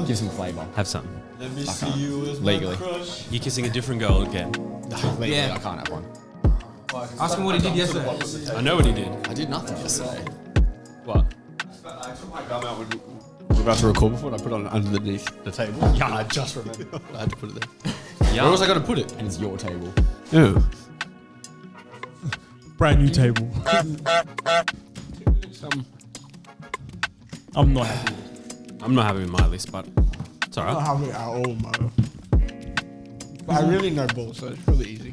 Give some flavour. Have some. Let me see you as Legally. my crush. You're kissing a different girl again. Legally, Yeah. I can't have one. Ask him what he did yesterday. I know what he did. I did nothing yesterday. What? I took my gum out when we were about to record before and I put it underneath the table. Yeah, I just remembered. I had to put it there. Yeah. Where was I going to put it? And it's your table. Yeah. Brand new table. I'm not happy. I'm not happy with my list, but it's I'm alright. not happy at all, Mo. But I really know ball, so it's really easy.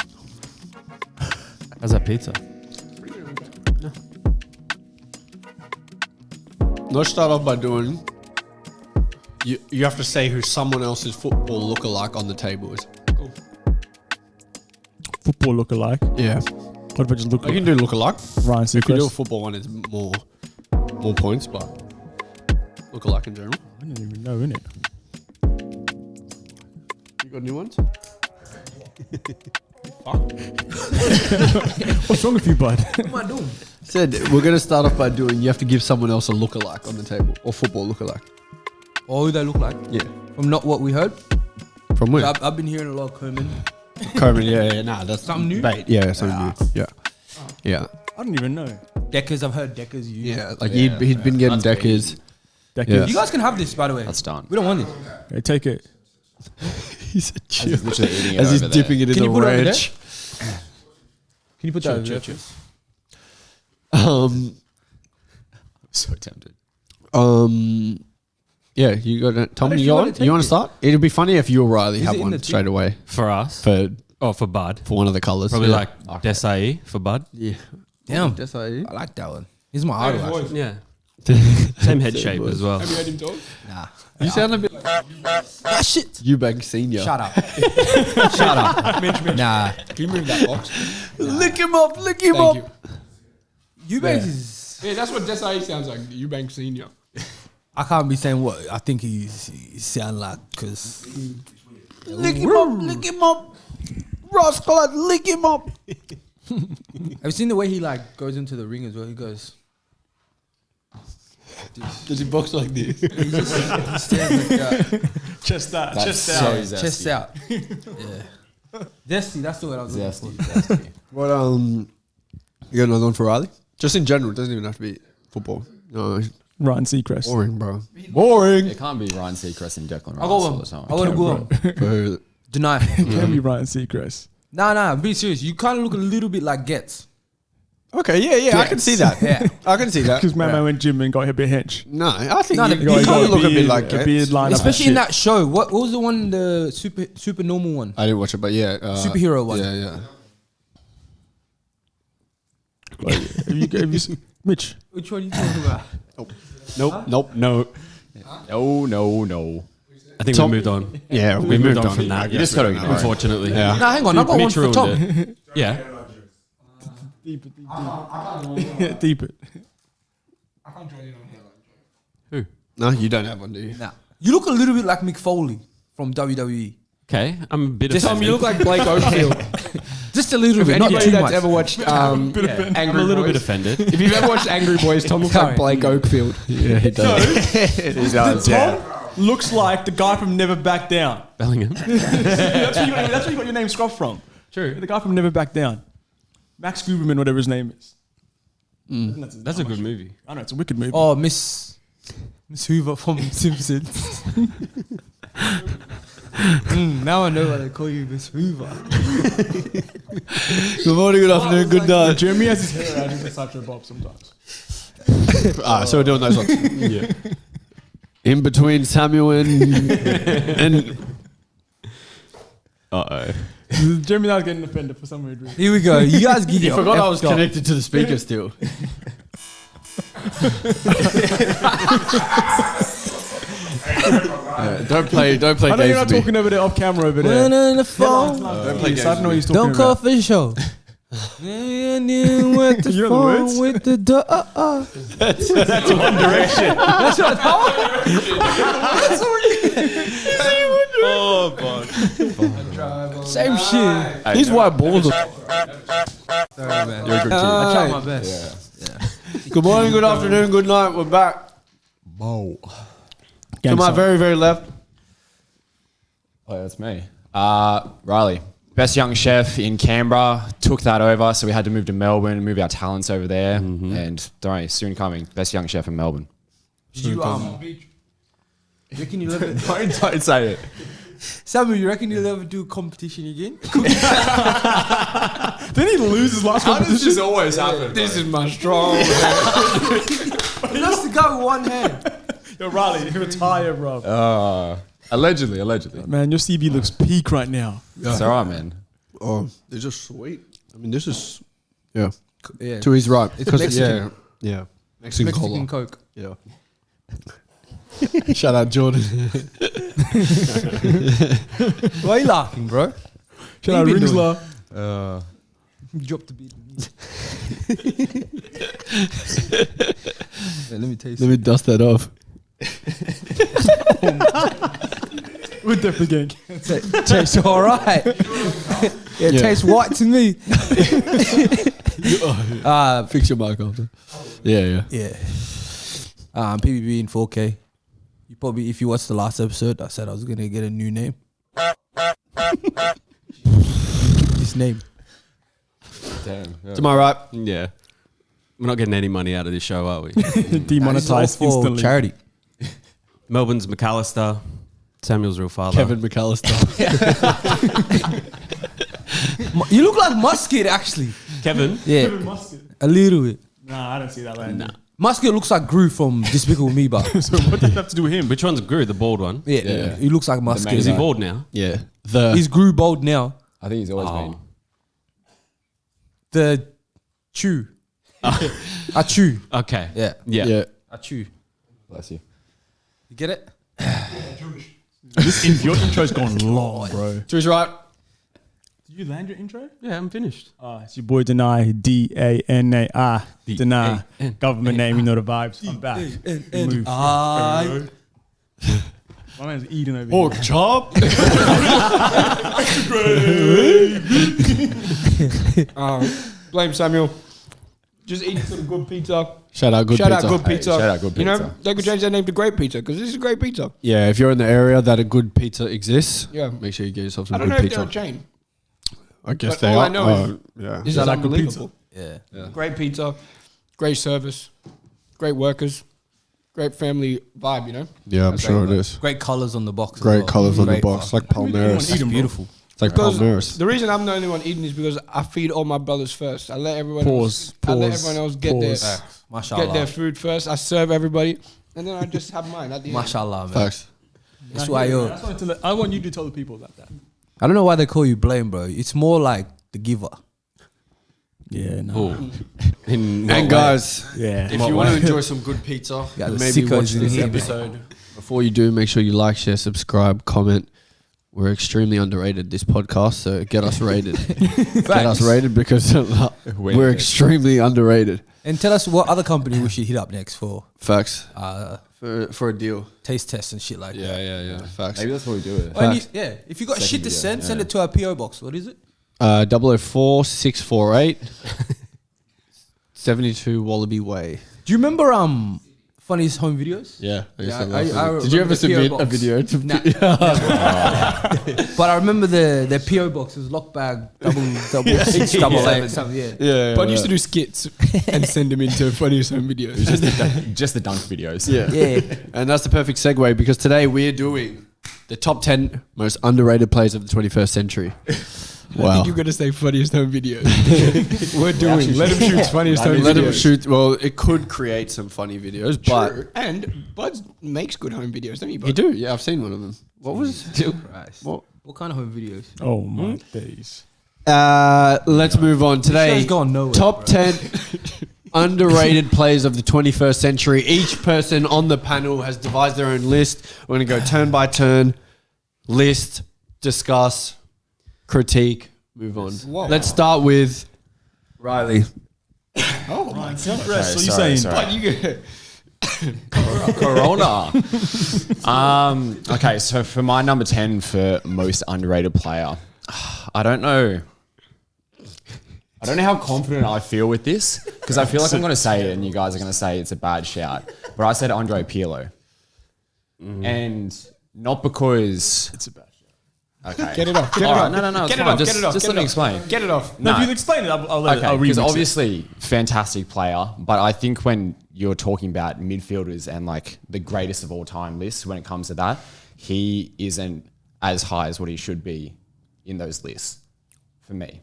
How's that pizza? Let's start off by doing. You have to say who someone else's football lookalike on the table is. Football look-alike. Yeah. What if I just look You can do lookalike. Ryan If you do a Seacrest? football one, it's more points, but lookalike in general. I didn't even know, innit? You got new ones? What's wrong with you, bud? What am I doing? Said we're gonna start off by doing. You have to give someone else a lookalike on the table or football lookalike. Or who they look like. Yeah. From not what we heard. From where? I've been hearing a lot of Coleman. Coleman. Yeah. Nah, that's Something new? Bait. Yeah, something new. Yeah. Yeah. I didn't even know. Deckers, I've heard Deckers. Yeah. Like he'd been getting That's big. deckers. That Yeah. kid. You guys can have this, by the way. That's done. We don't want this. Hey, take it. He's a As chill. he's literally eating it As he's over there. dipping it in Can the you put it over ranch. Can you put that over there, please? So tempted. Yeah, you got it. Tom, What if you you got wanna it? take You want it? to start? It'd be funny if you or Riley Is have it in one the straight thing? away For us? for Bud. one of the colours. Probably yeah. like Desai for Bud. Yeah. Damn. That's how you. I like that one. He's my idol, actually. Yeah. Same head shape as well. Have you heard him talk? Nah. You sound a bit like Ah, shit. Eubank Senior. Shut up. Shut up. Nah. Can you move that box? Lick him up, lick him up. Thank You guys is... Yeah, that's what Desai sounds like. Eubank Senior. I can't be saying what I think he sound like, because... Lick him up, lick him up. Rascal, lick him up. Have you seen the way he like goes into the ring as well? He goes... Does he box like this? He just stands like that. Chest out. That's Chest so out. zesty. Chest out. Yeah. Zesty, that's the word I was looking Zesty. for. Zesty. What you got another one for Riley? Just in general, it doesn't even have to be football. No, Ryan Seacrest. boring, bro. Boring. It can't be Ryan Seacrest and Declan Rice I got all one. the time. I got a good one. For- Deny. It can be Ryan Seacrest. Nah, be serious. You kind of look a little bit like Getz. Okay, yeah, I can see that. Yeah. I can see that. Because man went gym and got a bit hench. No, I think No, you, the you beard- kind of look a bit beard- like a Getz. beard line up. Especially in Shit. that show. What was the one, the super normal one? I didn't watch it, but yeah. Superhero one. Yeah, yeah. Have you seen Mitch? Which one are you talking about? Nope, no. No. I think Tom- we moved on. Yeah, We moved on from that. You just gotta ignore it. Unfortunately. Yeah. Nah, hang on. I got one Mitch for ruined Tom. it. Yeah. Deep it. Deep it. Who? No, you don't have one, do you? Nah. You look a little bit like Mick Foley from WWE. Okay. I'm a bit Just offended. you look like Blake Oakfield. Just a little If bit, not anybody too that's much. ever watched I'm Angry a little Boys, bit offended. if you've ever watched Angry Boys, Tom looks Sorry. like Blake Oakfield. Yeah, he does. he does, Tom looks like the guy from Never Back Down. Bellingham. That's where you got your name scrubbed from. True. The guy from Never Back Down. Max Guberman, whatever his name is. That's a good movie. I know, it's a wicked movie. Oh, Miss Hoover from Simpsons. Now I know why they call you Miss Hoover. Good morning, good afternoon, good night. Jeremy has his hair out. He's a Satchel Bob sometimes. So we're doing those ones. Yeah. In between Samuel and Uh-oh. Jeremy now is getting offended for some weird reason. Here we go. You guys get you your forgot I F was up. connected to the speaker still. Don't play I know games you're not with me. talking over there off camera over When there. on the phone. Don't play games I don't know what with he's me. talking Don't call about. for the show. With the You know the phone, words? with the door. That's One Direction. That's what Same shit. These white balls are... Sorry, man. You're a good team. I tried my best. Good morning, good afternoon, good night. We're back. To my very, very left. Oh, that's me. Riley, best young chef in Canberra. Took that over, so we had to move to Melbourne, move our talents over there, and don't worry, soon coming, best young chef in Melbourne. Did you you reckon you'll ever, Don't say it. Samuel, you reckon you'll ever do a competition again? Didn't he lose his last competition? always happen? This is my strong. He lost the guy with one hand. Yo, Riley, you retire, bro. Allegedly. Man, your CB looks peak right now. It's all right, man. Oh, they're just sweet. I mean, this is yeah. Yeah. To his right. It's 'Cause Mexican. Yeah. Mexican Mexican cola. Coke. Yeah. Shout out Jordan. Why are you laughing, bro? Shout out What you been Ringsler. Drop the beat. Let me taste Let me dust that off. We're definitely getting it. Tastes all right. Yeah, it tastes white to me. Fix your mic after. Yeah. Yeah. PBB in 4K. You probably, if you watched the last episode, I said I was gonna get a new name. This name. Damn. Yeah. To my right. Yeah. We're not getting any money out of this show, are we? demonetized for instantly. charity. Melbourne's McAllister. Samuel's real father. Kevin McAllister. You look like Musket, actually. Kevin? Yeah, a little bit. Nah, I don't see that line. Nah. Musket looks like Gru from Despicable Me, but So what does that have to do with him? Which one's Gru, the bald one? yeah, he looks like Musket. main Is he guy. bald now? Yeah. He's Gru bald now. I think he's always been. The chew. I chew. Okay. Yeah. Yeah. I chew. Bless you. You get it? Your intro's gone long, bro. To his right. Did you land your intro? Yeah, I'm finished. It's your boy Deny, D-A-N-A-I. Deny. D-A-N-A-I. Government name, you know the vibes. I'm back. Move. My man's eating over Pork here. chop. Blame Samuel. Just eating some good pizza. Shout out good Shout pizza. out good pizza. shout out good You know, pizza. they could change their name to Great Pizza because this is great pizza. Yeah, if you're in the area that a good pizza exists, Yeah. make sure you get yourself I some don't know good if they're a pizza. chain. I guess But they all are. I know is yeah. this is Shout out good unbelievable. Yeah. Great pizza, great service, great workers, great family vibe, you know? Yeah, I'm That's sure how it you is. Great colors on the box. as Great well. colours on the Great box, like Anyone Palmeiras. eat 'em, bro? beautiful. It's like Because Palmeiras. the reason I'm the only one eating is because I feed all my brothers first. I let everyone Pause. else, I let Pause. everyone else get Pause. their Mashallah. get their food first. I serve everybody, and then I just have mine at the end. Mashallah, man. Facts. That's why yo. I want you to tell the people about that. I don't know why they call you Blame, bro. It's more like the giver. Yeah, no. Oh. In And guys, Yeah. if you want to enjoy some good pizza, Yeah, the maybe sickos watch in this here. episode. Before you do, make sure you like, share, subscribe, comment. We're extremely underrated, this podcast, so get us rated. Get us rated because we're extremely underrated. And tell us what other company we should hit up next for Facts. For a deal. taste tests and shit like that. Yeah. Facts. Maybe that's what we do it. And you, Facts. yeah, if you got Second shit to video, send, yeah. send it to our PO box. What is it? 004-648 72 Wallaby Way. Do you remember Funny's home videos? Yeah. I used Yeah, to I love it. Did you remember ever the PO submit a box. video to Nah. But I remember the PO box was lockbag double 688 something. Yeah. Yeah. But I used to do skits and send them into funniest home videos. Just the dunk videos. Yeah. Yeah. And that's the perfect segue because today we're doing the top 10 most underrated players of the 21st century. I Wow. think you're gonna say funniest home videos. We're doing. Let him shoot funniest home Let him videos. shoot. Well, it could create some funny videos, but True. And Buds makes good home videos, don't you, you Bud? do. Yeah, I've seen one of them. What was? Christ. What? What kind of home videos? Oh my days. Let's move on. Today, show's gone nowhere, top bro. 10 underrated players of the 21st century. Each person on the panel has devised their own list. We're going to go turn by turn, list, discuss, critique, move on. Whoa. Let's start with Riley. Oh my god. So you sorry, saying? sorry. Bud, you go. Corona. Okay, so for my number 10 for most underrated player, I don't know how confident I feel with this because I feel like I'm going to say it and you guys are going to say it's a bad shout. But I said Andre Pirlo. and not because It's a bad. okay. Get it off. Get it All right, off. no, it's Get it fine. off. Just, Get it off. just Get let it me off. explain. Get it off. No, No. if you explain it, I'll Okay, because remix it. obviously fantastic player, but I think when you're talking about midfielders and like the greatest of all time lists, when it comes to that, he isn't as high as what he should be in those lists for me.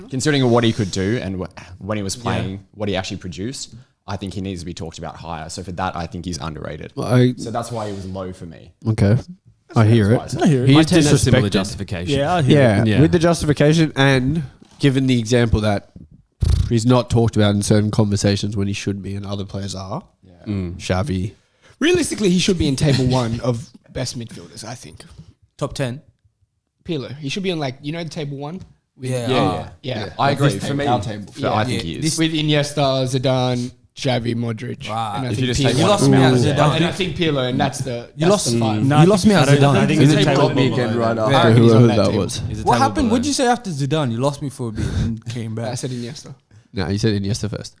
Considering what he could do and when he was playing, what he actually produced, I think he needs to be talked about higher. So for that, I think he's underrated. So that's why he was low for me. Okay. I hear That's it. why I I hear it. He My is 10 has similar disrespected. justification. Yeah, I hear Yeah, Yeah. with the justification and given the example that he's not talked about in certain conversations when he should be and other players are. Xavi. Realistically, he should be in table 1 of best midfielders, I think. Top 10. Pirlo. He should be on like, you know, table 1? Yeah. Yeah. I agree. this For table, me, our table. I think Yeah, he is. this- With Iniesta, Zidane, Xavi, Modric. Wow. And I If think you just Pirlo. take You one lost from me out at of there. Zidane. And I think Pirlo, and that's the lost- five. No, You lost me at Zidane. I think And it's then a you table got me below. again right Yeah, after he's on whoever that that table. was. He's a What table happened? below. What did you say after Zidane? You lost me for a bit and came I back. said Iniesta. No, you said Iniesta first.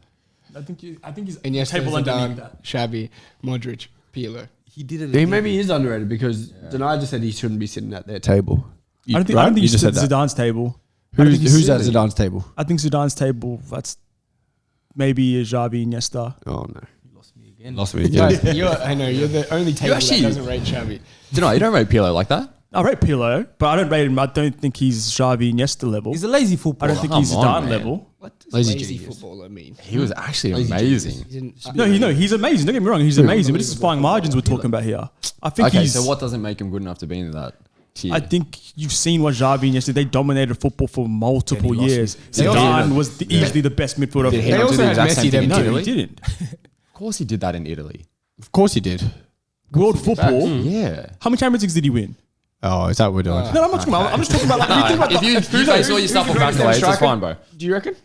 I think he's Iniesta, table underneath Zidane, that. Xavi, Modric, Pirlo. He did it. He again. maybe is underrated because Denai just said he shouldn't be sitting at their table. I don't think You he's just at said that. Zidane's table. I don't Who's, think he's who's at sitting. Zidane's table? I think Zidane's table. That's maybe Xavi, Iniesta. Oh no, Lost me again. lost me Guys, again. I know, you're the only table actually- that doesn't rate Xavi. You know, you don't rate Pirlo like that. I rate Pirlo, but I don't rate him. I don't think he's Xavi, Iniesta level. He's a lazy I footballer. don't think Come he's on, Zidane man. level. What does Lazy lazy genius. footballer mean? He was actually Lazy amazing. He didn't, No, he's amazing. Don't get me wrong, he's amazing. But this is flying margins we're talking about here. I think Okay, he's. so what doesn't make him good enough to be in that tier? I think you've seen what Xavi and Iniesta, they dominated football for multiple lost years. me. Zidane was easily the best midfielder. Did he They not also do the had exact Messi same thing in then No, Italy? he didn't. Of course he did that in Italy. Of course he did. World football. Yeah. How many Champions Leagues did he win? Oh, is that what we're doing? No, I'm not talking about. I'm just talking about. Like, when you think about If you base all your stuff on accolades, it's fine, bro. do you reckon?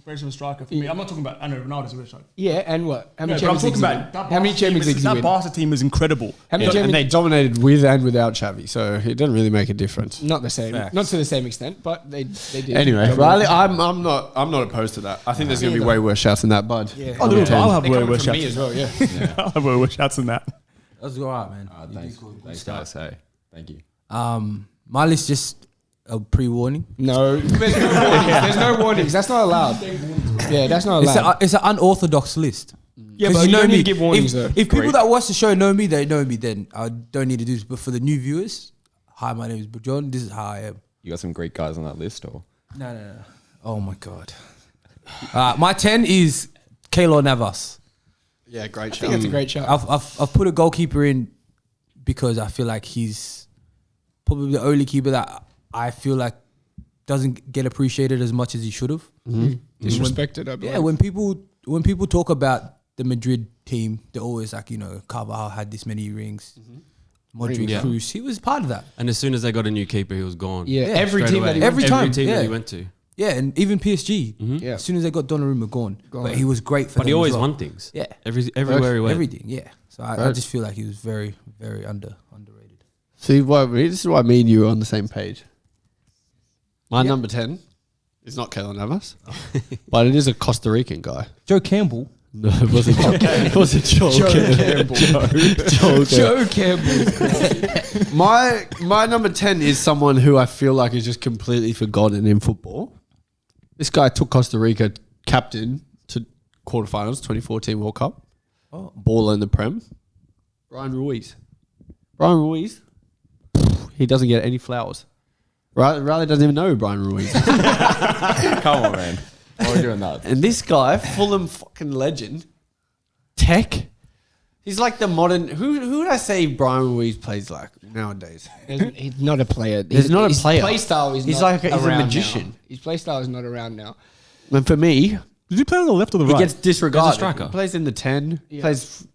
Greatest of a striker for me. I'm not talking about. I know Ronaldo's a great striker. Yeah, and what? How many No, but I'm Champions talking Leagues? about did he that win? How many Barca team Champions is- Leagues did he That win? Barca team is incredible. How many And Champions they dominated with and without Xavi, so it doesn't really make a difference. Not the same. Facts. Not to the same extent, but they did. Anyway, Riley, I'm not opposed to that. I think there's going to be way worse shouts than that, bud. Yeah. Oh, there will be. I'll have They way come worse from shots. me as well, yeah. I'll have way worse shots than that. That's all right, man. You Thanks, did good. thanks guys. Hey, thank you. My list just a pre-warning. No, there's no warnings. There's no warnings. That's not allowed. Yeah, that's not allowed. It's an unorthodox list. Yeah, 'Cause but you don't need to give If, warnings though. if people that watch the show know me, they know me. Then I don't need to do this. But for the new viewers, hi, my name is Bujon. This is how I am. You got some Greek guys on that list, or No. Oh my god. My 10 is Keylor Navas. Yeah, great I think that's a great shot. I've put a goalkeeper in because I feel like he's probably the only keeper that I feel like doesn't get appreciated as much as he should have. Disrespected, I believe. Yeah, when people talk about the Madrid team, they're always like, Carvajal had this many rings. Modric, Yeah. Cruz, he was part of that. And as soon as they got a new keeper, he was gone. Yeah, every Straight team away. that he Every went to. time, team yeah. that he went to. Yeah, and even PSG. Yeah. As soon as they got Donnarumma gone. But he was great for But them he as always well. won things. Yeah. Everywhere he went. Everything, yeah. So I just feel like he was very, very underrated. See, this is why me and you are on the same page. My number 10 is not Keylor Navas, but it is a Costa Rican guy. Joe Campbell. No, it wasn't Joe. It wasn't Joe Campbell. Joe Campbell. My number 10 is someone who I feel like is just completely forgotten in football. This guy took Costa Rica captain to quarterfinals, 2014 World Cup. Oh. Baller in the Prem. Brian Ruiz. He doesn't get any flowers. Riley doesn't even know who Brian Ruiz is. come on, man. Why are we doing that? And this guy, Fulham fucking legend, Tech. He's like the modern. Who would I say Brian Ruiz plays like nowadays? He's not a player. He's not a his player. Play style is He's not like he's a around magician. now. His play style is not around now. And for me, Did he play on the left or the he right? gets disregarded. He's a striker. He plays in the 10. Plays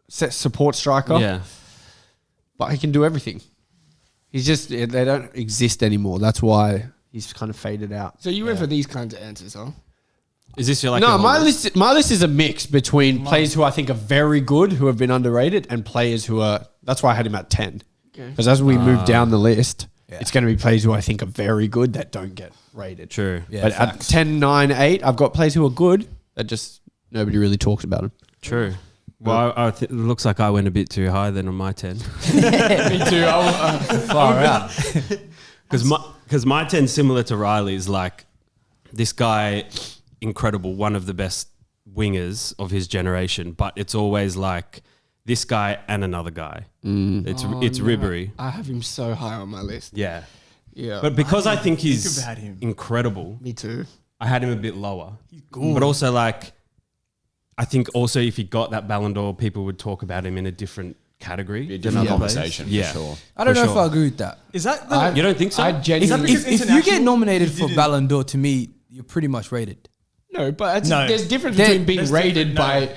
support striker. Yeah. But he can do everything. He's just they don't exist anymore. That's why he's kind of faded out. So you went for these kinds of answers, huh? Is this your like No, your my whole list. My list is a mix between players who I think are very good, who have been underrated, and players who are. That's why I had him at 10. Because as we move down the list, it's going to be players who I think are very good that don't get rated. True. Yeah, But at 10, 9, 8, I've got players who are good that just nobody really talks about them. True. Well, it looks like I went a bit too high then on my 10. Me too. Far out. Because my 10 similar to Riley's, like this guy, incredible, one of the best wingers of his generation, but it's always like this guy and another guy. It's Ribery. I have him so high on my list. Yeah. Yeah. But because I think he's about him. incredible, Me too. I had him a bit lower. He's good. But also like, I think also if he got that Ballon d'Or, people would talk about him in a different category. A different than other players. conversation, Yeah. for sure. I don't For know if sure. I agree with that. Is that the, You don't think so? I genuinely. Because If you get international, nominated he for didn't- Ballon d'Or, to me, you're pretty much rated. No, but No. there's difference There- between being there's rated different- by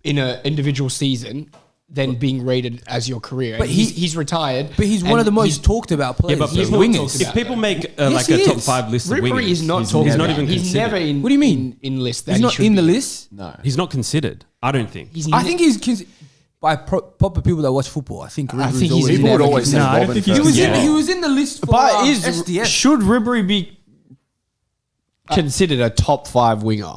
in an individual season than being rated as your career. But And he's retired. But he's one and of the most he's- talked about players. but he's people not wingers. talked If about people make Yes, like he a top is. 5 list of Ribery wingers, is not he's talked not about. even He's considered. never in. What do you mean? in list? That He's he not should in the be. list. No. He's not considered. I don't think. He's I think he's by proper people that watch football. I think I Ribery's think he's always People in would there. always say No, I don't Robin think he's- first. He was in the list for But is SDS. should Ribery be considered a top 5 winger?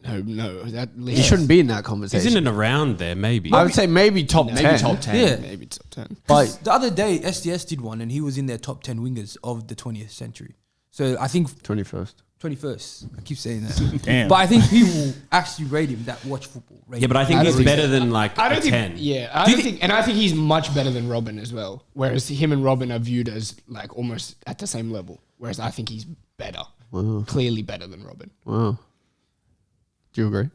no. That He list. shouldn't be in that conversation. He's in and around there, maybe. I would say maybe top 10. Maybe top 10. Yeah. Maybe top 10. But the other day, SDS did one, and he was in their top 10 wingers of the 20th century. So I think 21st. 21st. I keep saying that. Damn. But I think people actually rate him that watch football. Rate Yeah, but I him. think don't he's think better so. than like I don't a think. 10. Yeah, I don't think, and I think he's much better than Robin as well. Whereas him and Robin are viewed as like almost at the same level. Whereas I think he's better, clearly better than Robin. Wow. Do you agree?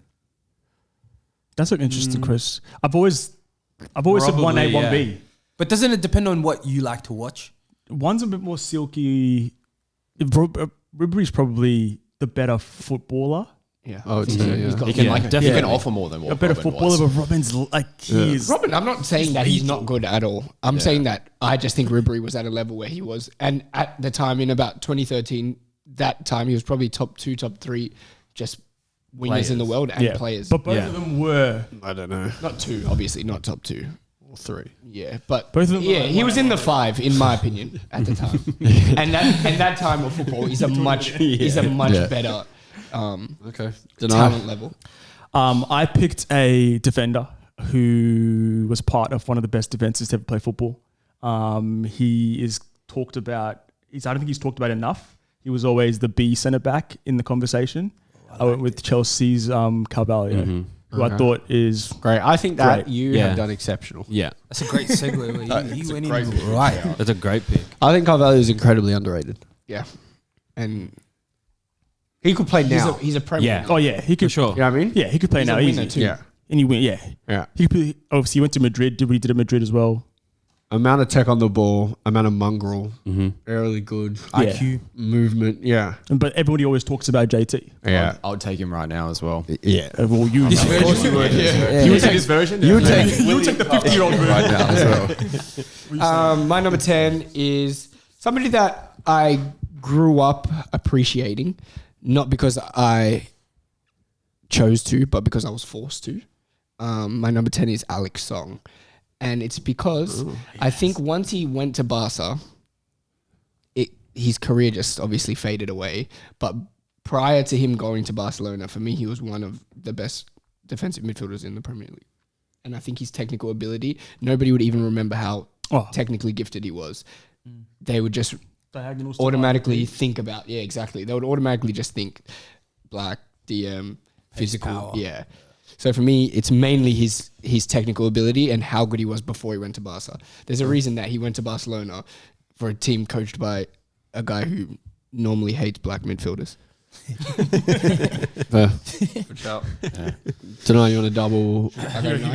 That's an interesting, Chris. I've always said 1A, Probably, 1B. But doesn't it depend on what you like to watch? One's a bit more silky. Ribery's probably the better footballer. Yeah, I would say, yeah. he's got- He can Yeah. definitely Yeah. can offer more than what A better Robin footballer, was. but Robin's like he is. Robin, I'm not saying that he's not good at all. I'm saying that I just think Ribery was at a level where he was, and at the time in about 2013, that time he was probably top 2, top 3, just wingers in the world and players. But both Yeah. of them were. I don't know. Not 2, obviously, not top 2 Or 3. Yeah, but Both of them yeah, were he was in the 5 in my opinion at the time, and that time of football is a much better Okay. talent level. I picked a defender who was part of one of the best defenses to ever play football. He is talked about. I don't think he's talked about enough. He was always the B centre back in the conversation. I went with Chelsea's Carvalho, who I thought is Great. I think that Great. you Yeah. have done exceptional. Yeah. That's a great segue. Where he went in right. That's a great pick. I think Carvalho is incredibly underrated. Yeah, and He could play now. he's a Premier. Yeah. now. oh yeah, he For could. sure. You know what I mean? Yeah, he could play He's a now winner easy. too. Yeah. And he went. Yeah, Yeah. he could, obviously he went to Madrid. Did what he did at Madrid as well. Amount of tech on the ball, amount of mongrel, really good IQ. movement. Yeah. But everybody always talks about JT. Yeah. I would take him right now as well. Yeah. Well, you This version. You would take this version? You would take the 50-year-old right now as well. My number 10 is somebody that I grew up appreciating, not because I chose to, but because I was forced to. My number 10 is Alex Song. And it's because I think once he went to Barca, his career just obviously faded away. But prior to him going to Barcelona, for me, he was one of the best defensive midfielders in the Premier League. And I think his technical ability, nobody would even remember how technically gifted he was. They would just automatically think about, yeah, exactly. They would automatically just think black, DM, physical. power. Yeah. So for me, it's mainly his technical ability and how good he was before he went to Barca. There's a reason that he went to Barcelona for a team coached by a guy who normally hates black midfielders. Good shout. Tonight you want to double?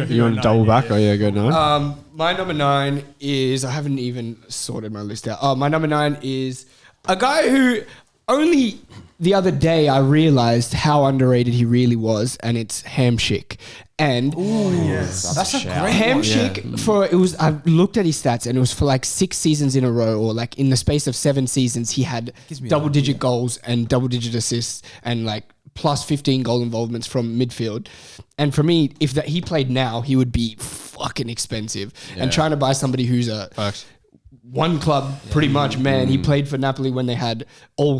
You want to double back? Oh yeah, go 9. My number 9 is, I haven't even sorted my list out. My number 9 is a guy who only the other day I realized how underrated he really was, and it's Hamsik. And That's a great Hamsik I looked at his stats, and it was for like 6 seasons in a row, or like in the space of 7 seasons, he had Gives me an double-digit goals and double-digit assists and like plus 15 goal involvements from midfield. And for me, if that he played now, he would be fucking expensive. And trying to buy somebody who's one club, pretty much, man. He played for Napoli when they had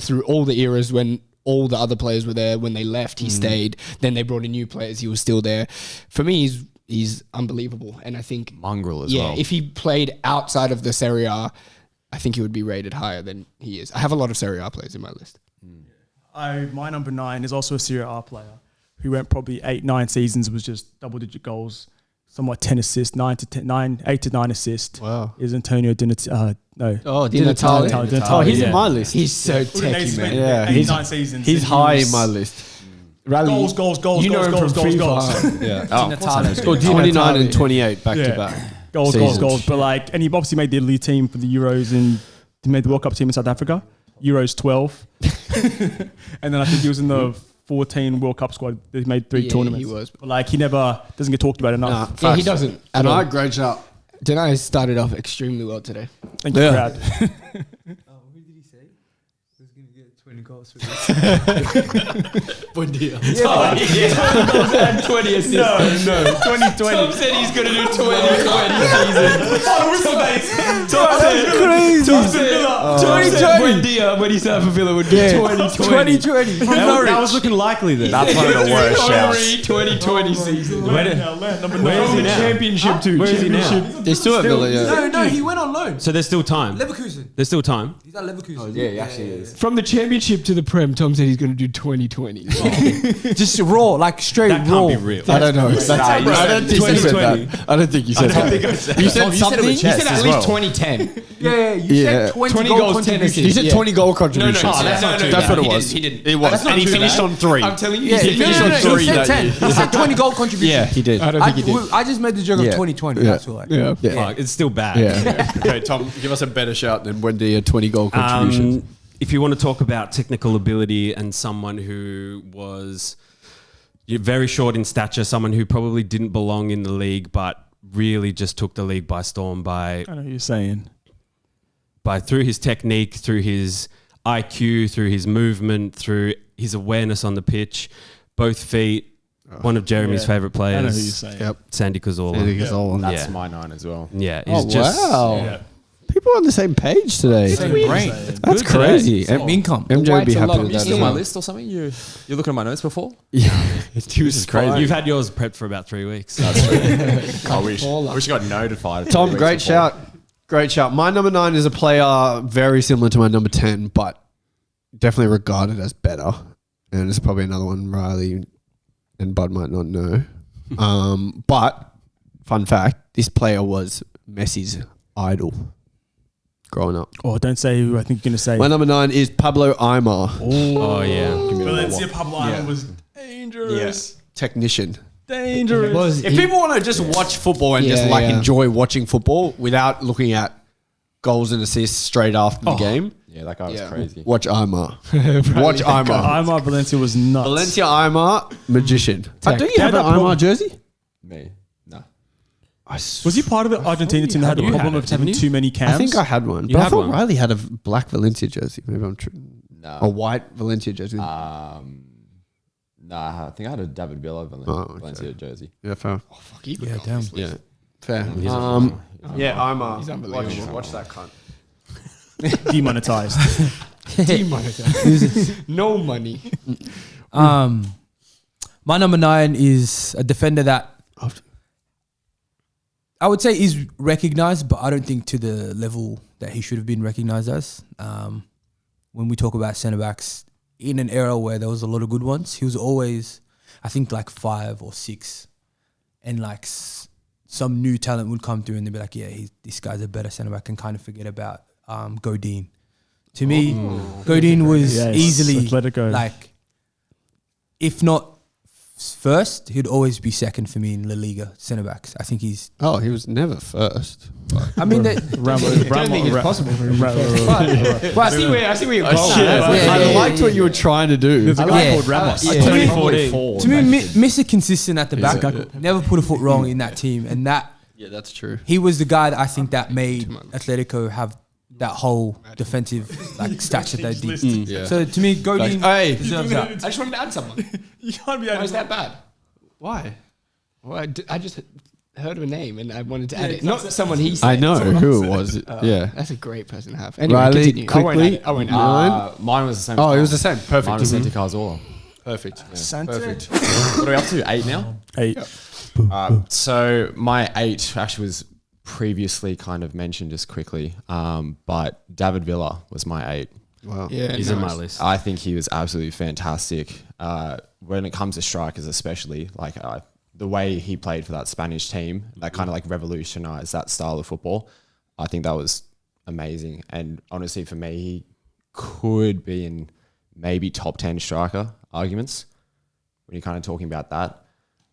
through all the eras when all the other players were there. When they left, he stayed. Then they brought in new players. He was still there. For me, he's he's unbelievable. And I think Mongrel as well. if he played outside of the Serie A, I think he would be rated higher than he is. I have a lot of Serie A players in my list. My number 9 is also a Serie A player who went probably 8-9 seasons, was just double-digit goals, somewhat 10 assists, 8 to 9 assists. Wow. Is Antonio Di Natale. Oh, He's in my list. He's so techie, man. Yeah, 8-9 seasons. He's and high was- in my list. Rally, Goals, you know him goals, from goals, FIFA. goals. Yeah. Oh, Natale. Scored Di 29 Natale. and 28 back to Yeah. back. Goals. Seasons. But and he obviously made the Italy team for the Euros and he made the World Cup team in South Africa. Euros 12. And then I think he was in the 14 World Cup squad. He made 3 Yeah, tournaments. he was. But he never doesn't get talked about enough. Yeah, he doesn't. And I great shout. Denai started off extremely well today. Thank you, Yeah. crowd. Who did he say? Who's going to get 20 goals for this? Good deal. 20 assists. No, 2020. said he's going to do 20 Buendia, when he signed for Villa, would do 2020. 2020. That was looking likely then. That's one of the worst shouts. 2020 season. Number Where is he 9. now? Championship too. Where is he now? They're still at Villa, yeah. No, he went on loan. So there's still time. Leverkusen. There's still time. He's at Leverkusen. Yeah, he actually is. From the championship to the Prem, Tom said he's going to do 2020. Just raw, like straight That raw. can't be real. I don't know. I don't think you said 2020. that. I don't think you said that. You said something. You said at least 2010. Yeah, you Yeah. said 20, 20 goal goals, 10 contributions. assists. You said Yeah. 20 goal contributions. No, that's not true. That's what it He was. didn't. He didn't. It was. That's not And he true, finished man. on 3. I'm telling you, Yeah, he finished on he 3 said that 10. year. He said 20 goal contributions. Yeah, he did. I don't think he did. I just made the joke of Yeah. 2020. Yeah. That's all. Yeah. Fuck, it's still bad. Yeah. Okay, Tom, give us a better shout than Wendy 20 goal contributions. If you want to talk about technical ability and someone who was very short in stature, someone who probably didn't belong in the league, but really just took the league by storm by I know what you're saying. through his technique, through his IQ, through his movement, through his awareness on the pitch, both feet. One of Jeremy's Yeah. favorite I know who you're players, saying. Yep. Sandy Cazorla. That's Yeah. my 9 as well. Yeah, Oh, he's just wow. Yeah. People are on the same page today. Same brain. That's Good crazy. Same income. MJ would be White's a happy lot. with You that. Still as my well. list or something? You're looking at my notes before? Yeah. He was crazy. You've had yours prepped for about 3 weeks. I wish I got notified. Tom, 3 weeks great before. shout. Great shout. My number 9 is a player very similar to my number 10, but definitely regarded as better. And it's probably another one Riley and Bud might not know. But fun fact, this player was Messi's idol growing up. Oh, don't say who I think you're going to say. My number 9 is Pablo Aimar. Oh yeah. Valencia Pablo Island was dangerous. Technician. Dangerous. If people want to just watch football and just Yeah, yeah. enjoy watching football without looking at goals and assists straight after the game, Yeah, that guy was crazy. watch Aimar. Watch Aimar. Aimar Valencia was nuts. Valencia Aimar, magician. Do you have Yeah, an that Aimar jersey? Me. No. Was he part of the Argentina team that had the You problem had of it, having haven't too many cams? I think I had one. You But I had thought one? Riley had a black Valencia jersey. Maybe I'm true. No. A white Valencia jersey. Nah, I think I had a David Villa Valencia jersey. Yeah, fair. Yeah, damn. Yeah, fair. He's Yeah, Aimar. He's unbelievable. Watch that cunt. Demonetized. Demonetized. No money. My number 9 is a defender that I would say is recognized, but I don't think to the level that he should have been recognized as. When we talk about centre backs in an era where there was a lot of good ones, he was always, I think, like 5 or 6, and like some new talent would come through and they'd be like, yeah, this guy's a better centre back, and kind of forget about Godin. To me, Godin was Yes, easily Atletico. like, if not first, he'd always be second for me in La Liga centre backs. I think he's. Oh, he was never first. I mean, I don't think it's possible for him. But I see where you're going. I liked what you were trying to do. There's a guy Yeah. called Ramos. Yeah. 2014. to me, Mr. Consistent at the back, never put a foot wrong in that team, and that Yeah, that's true. he was the guy that I think that made Atletico have that whole defensive like stats that they did. Yeah. So to me, Godin Hey. deserves that. I just wanted to add someone. You can't be Why is adding that bad? Why? Well, I just heard of a name and I wanted to add it. Not someone he said. I know someone who else it was. said. Yeah. That's a great person to have. Anyway, Riley, continue. quickly. I won't add. Nine. Mine was the same. Oh, it as was the Tom. same. Perfect. Mine was Santi Cazorla. Perfect. Santa. Perfect. What are we up to? 8 now? 8. So my 8 actually was previously kind of mentioned just quickly, but David Villa was my 8. Wow. Yeah, He's in my list. I think he was absolutely fantastic. When it comes to strikers, especially like the way he played for that Spanish team, that kind of like revolutionized that style of football. I think that was amazing. And honestly, for me, he could be in maybe top 10 striker arguments when you're kind of talking about that.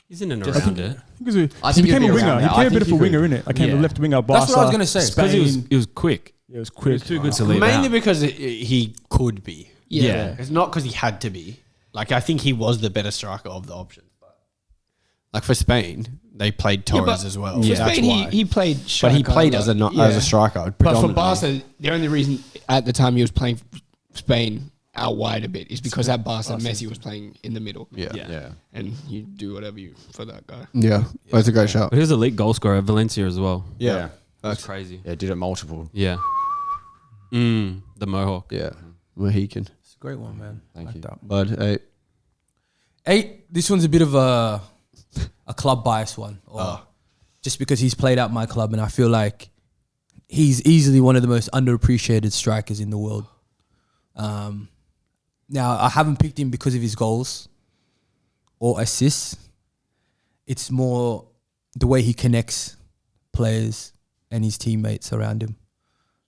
He's in and around it. I He think became he'd a be winger. around He there. I became a think bit of he a could. winger, innit? Like came Yeah. a left winger. Barca, That's what I was gonna say. Because he was quick. Yeah, it was He quick. was too good to leave Mainly out. because he could be. Yeah. It's not because he had to be. Like, I think he was the better striker of the options. But like for Spain, they played Torres as well. For Yeah, that's Spain, why. he played But striker he played as a lot. striker. But for predominantly. Barca, the only reason at the time he was playing Spain out wide a bit is because at Barca, Messi was playing in the middle. Yeah. Yeah. And you do whatever you for that guy. Yeah. That's a great shot. But he was a league goal scorer at Valencia as well. Yeah. That's crazy. Yeah, did it multiple. Yeah. The Mohawk. Yeah. Mohican. It's a great one, man. Thank you. That. But hey, 8. This one's a bit of a club bias one, or just because he's played at my club, and I feel like he's easily one of the most underappreciated strikers in the world. Now I haven't picked him because of his goals or assists. It's more the way he connects players and his teammates around him,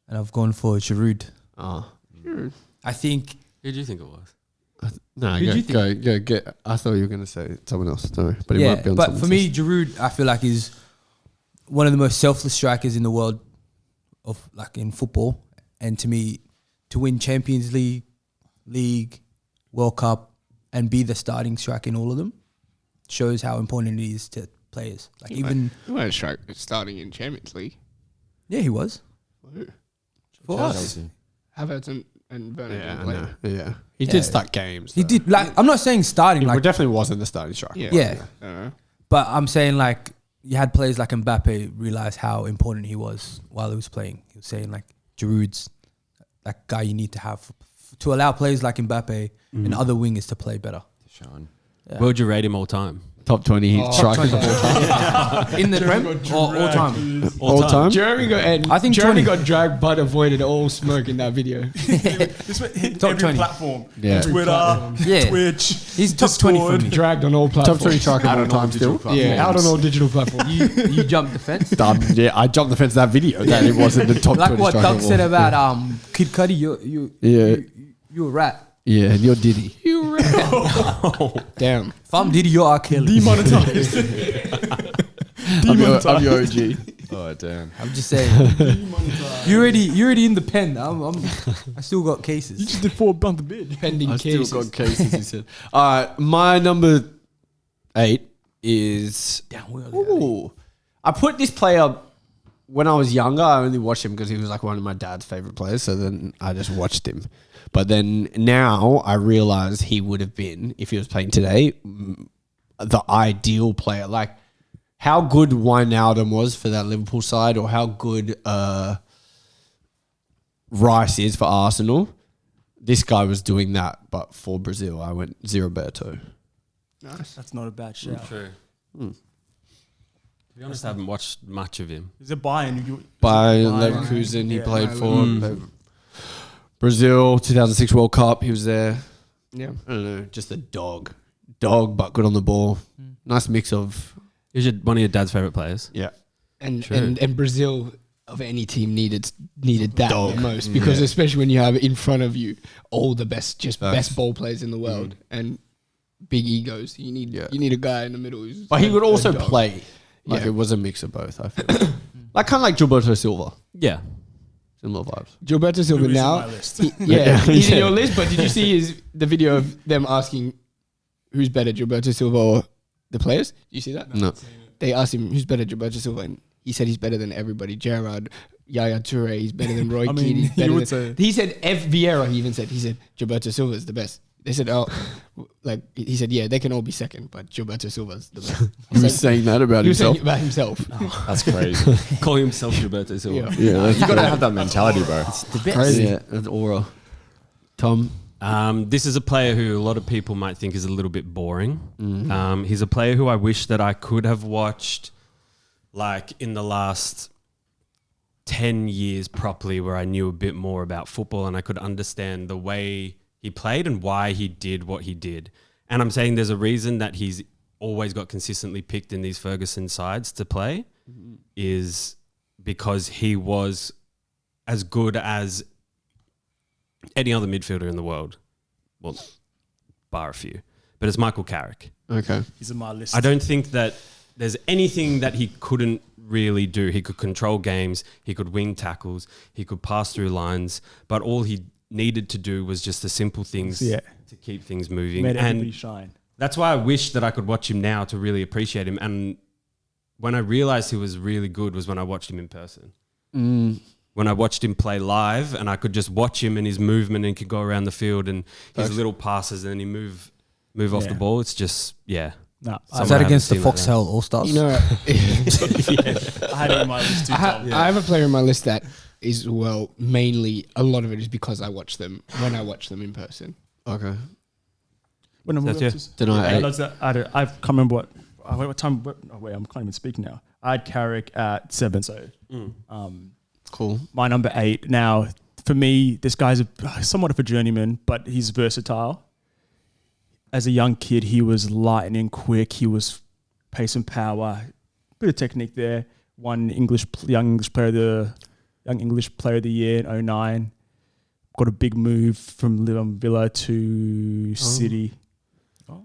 and I've gone for Giroud. I think. Who do you think it was? no, Who do you go, get. I thought you were going to say someone else. Sorry, but he Yeah, might be on but for someone's me, list. Giroud, I feel like is one of the most selfless strikers in the world of like in football. And to me, to win Champions League, World Cup, and be the starting striker in all of them shows how important it is to players. Like even He was starting in Champions League. yeah, he was for us. Chelsea. Havertz and Werner didn't play. Yeah, he Yeah. did start games. He though. did like I'm not saying starting He like definitely wasn't the starting striker. Yeah. yeah, but I'm saying like you had players like Mbappe realize how important he was while he was playing. He was saying like Giroud's that guy you need to have to allow players like Mbappe and other wingers to play better. Sean. Where would you rate him all time? Top 20 strikers of all time. In the Prem or all time? All time? Jeremy I think Jeremy 20. got dragged but avoided all smoke in that video. This went hit Top every 20. platform. Yeah. Twitter, Yeah. Twitch. He's top 20 for me. Dragged on all Top platforms. 20 striker of all time still. Yeah, out on all digital platforms. You jumped the fence. Yeah, I jumped the fence of that video. That it wasn't the top Like 20 what striker Doug of all said time. about Kid Cudi, you a rat. Yeah, and you're Diddy. Damn. If I'm Diddy, you're R. Kelly. Demonetized. I'm your OG. Oh, damn. I'm just saying. you already in the pen. I still got cases. You just did 4 bump the bid. Pending I still cases. got cases, he said. All right, my number 8 is... Damn, we're Ooh. I put this player... When I was younger, I only watched him because he was like one of my dad's favorite players. So then I just watched him. But then now I realize he would have been, if he was playing today, the ideal player. Like how good Wijnaldum was for that Liverpool side, or how good Rice is for Arsenal. This guy was doing that, but for Brazil, I went Zilberto. That's not a bad shout. True. To be honest, I haven't watched much of him. Is it Bayern? By Bayern. Leverkusen, he Yeah. played for Brazil 2006 World Cup. He was there. Yeah. I don't know, just a dog, but good on the ball. Nice mix of Is one of your dad's favorite players? yeah. And, True. and Brazil of any team needed that the most because especially when you have in front of you all the best ball players in the world and big egos, you need a guy in the middle who's But he would a also dog. play. Like Yeah. it was a mix of both. I feel like kind of like Gilberto Silva, Yeah. similar vibes. Gilberto Silva Who is now. on my list? He's in your list. But did you see the video of them asking who's better, Gilberto Silva or the players? Did you see that? No, They asked him who's better, Gilberto Silva, and he said he's better than everybody. Gerrard, Yaya Toure, he's better than Roy I Keane. mean, He's better you would than, say- he said Vieira. He even said Gilberto Silva is the best. They said he said they can all be second, but Gilberto Silva's the best. he was saying that about He was saying himself. it about himself. That's crazy. Call himself Gilberto Silva. Yeah. Yeah, that's You got to have that mentality, bro. the best. crazy. Yeah, that's aura. Tom, This is a player who a lot of people might think is a little bit boring. He's a player who I wish that I could have watched like in the last 10 years properly, where I knew a bit more about football and I could understand the way he played and why he did what he did. And I'm saying there's a reason that he's always got consistently picked in these Ferguson sides to play, is because he was as good as any other midfielder in the world. Well, bar a few. But it's Michael Carrick. Okay. He's on my list. I don't think that there's anything that he couldn't really do. He could control games, he could wing tackles, he could pass through lines, but all he needed to do was just the simple things to keep things moving. Made everybody And shine. that's why I wish that I could watch him now to really appreciate him. And when I realized he was really good was when I watched him in person. When I watched him play live and I could just watch him and his movement, and he could go around the field and his little passes and then he move off the ball. It's just, No, Is that against the Foxtel All Stars? You know, I had it on my list too. Tom. I have a player in my list that is, well, mainly a lot of it is because I watch them when I watch them in person. Okay. When I'm That's Deny eight. I can't remember what time. I can't even speak now. I had Carrick at 7. So, Cool. my number 8. Now, for me, this guy's somewhat of a journeyman, but he's versatile. As a young kid, he was lightning quick. He was pace and power, bit of technique there. Won young English player of the year in 2009. Got a big move from Villa to City.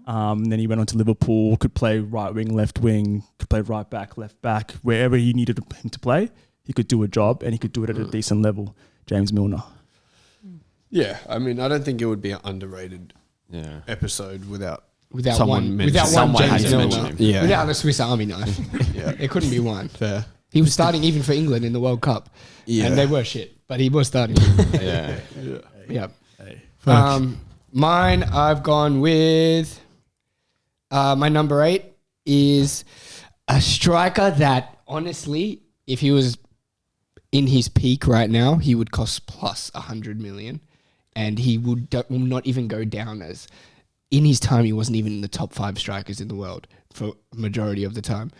Then he went on to Liverpool. Could play right wing, left wing. Could play right back, left back. Wherever he needed him to play, he could do a job, and he could do it at a decent level. James Milner. Yeah, I mean, I don't think it would be an underrated episode without Someone mentioning James Milner. him. Yeah. Without a Swiss Army knife. Yeah. It couldn't be one. Fair. He was starting even for England in the World Cup. Yeah. And they were shit, but he was starting. Yeah. Mine, I've gone with my number 8 is a striker that, honestly, if he was in his peak right now, he would cost plus 100 million, and he will not even go down as. In his time, he wasn't even in the top 5 strikers in the world for majority of the time,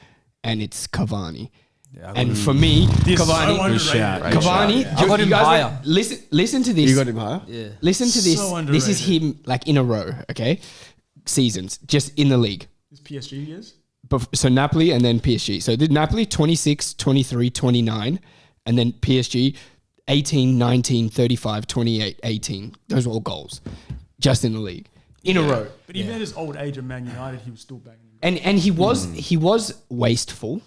and it's Cavani. Yeah, And for me, This Cavani, so underrated. Cavani, I got him you guys higher. Listen to this. You got him higher? Yeah. Listen to this. So This is underrated. him like in a row, okay? Seasons, just in the league. His PSG years. So Napoli and then PSG. So did Napoli 26, 23, 29, and then PSG 18, 19, 35, 28, 18. Those were all goals just in the league. In a row. But even at his old age of Man United, he was still banging. And he was wasteful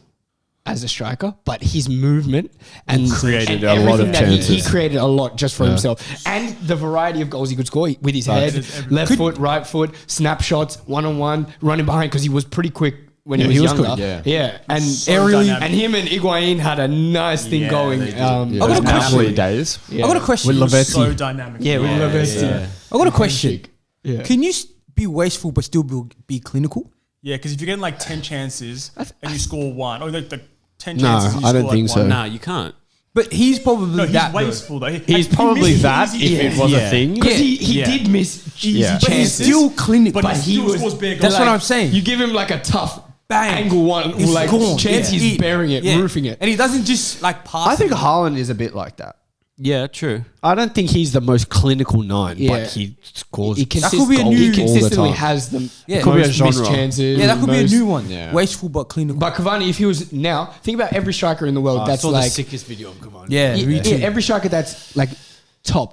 as a striker, but his movement and Created and a lot of everything that he chances. created a lot just for himself, and the variety of goals he could score with his head, left foot, right foot, snapshots, 1-on-1, running behind because he was pretty quick when he was younger. good, And So dynamic. and him and Higuain had a nice thing going. they did. I got a question. Napoli days. I got a question. He was so dynamic. with Lavezzi. I got a question. Yeah. Can you be wasteful but still be clinical? Yeah, because if you're getting like 10 chances and you score 1, or like the 10 No, chances and you I don't score think like so. 1. Nah, you can't. But he's probably No, he's that good. wasteful though. He's probably that if it was a thing. Because he did miss easy Yeah. But he's chances. still clinical. But he he was- scores big That's goals. what I'm saying. You give him like a tough Bang. angle one, He's like gone. chance, Yeah. he's burying it, Yeah. roofing it. And he doesn't just like pass. I think it. Haaland is a bit like that. Yeah, true. I don't think he's the most clinical 9, Yeah. but he scores He, That could be a goals new- he all the consistently time. has the Yeah. Could be a most missed genre. chances. Yeah, that could be a most- new one. Yeah. Wasteful but clinical. But Cavani, if he was now, think about every striker in the world I that's saw like, the sickest video of Cavani. Yeah, me too. every striker that's like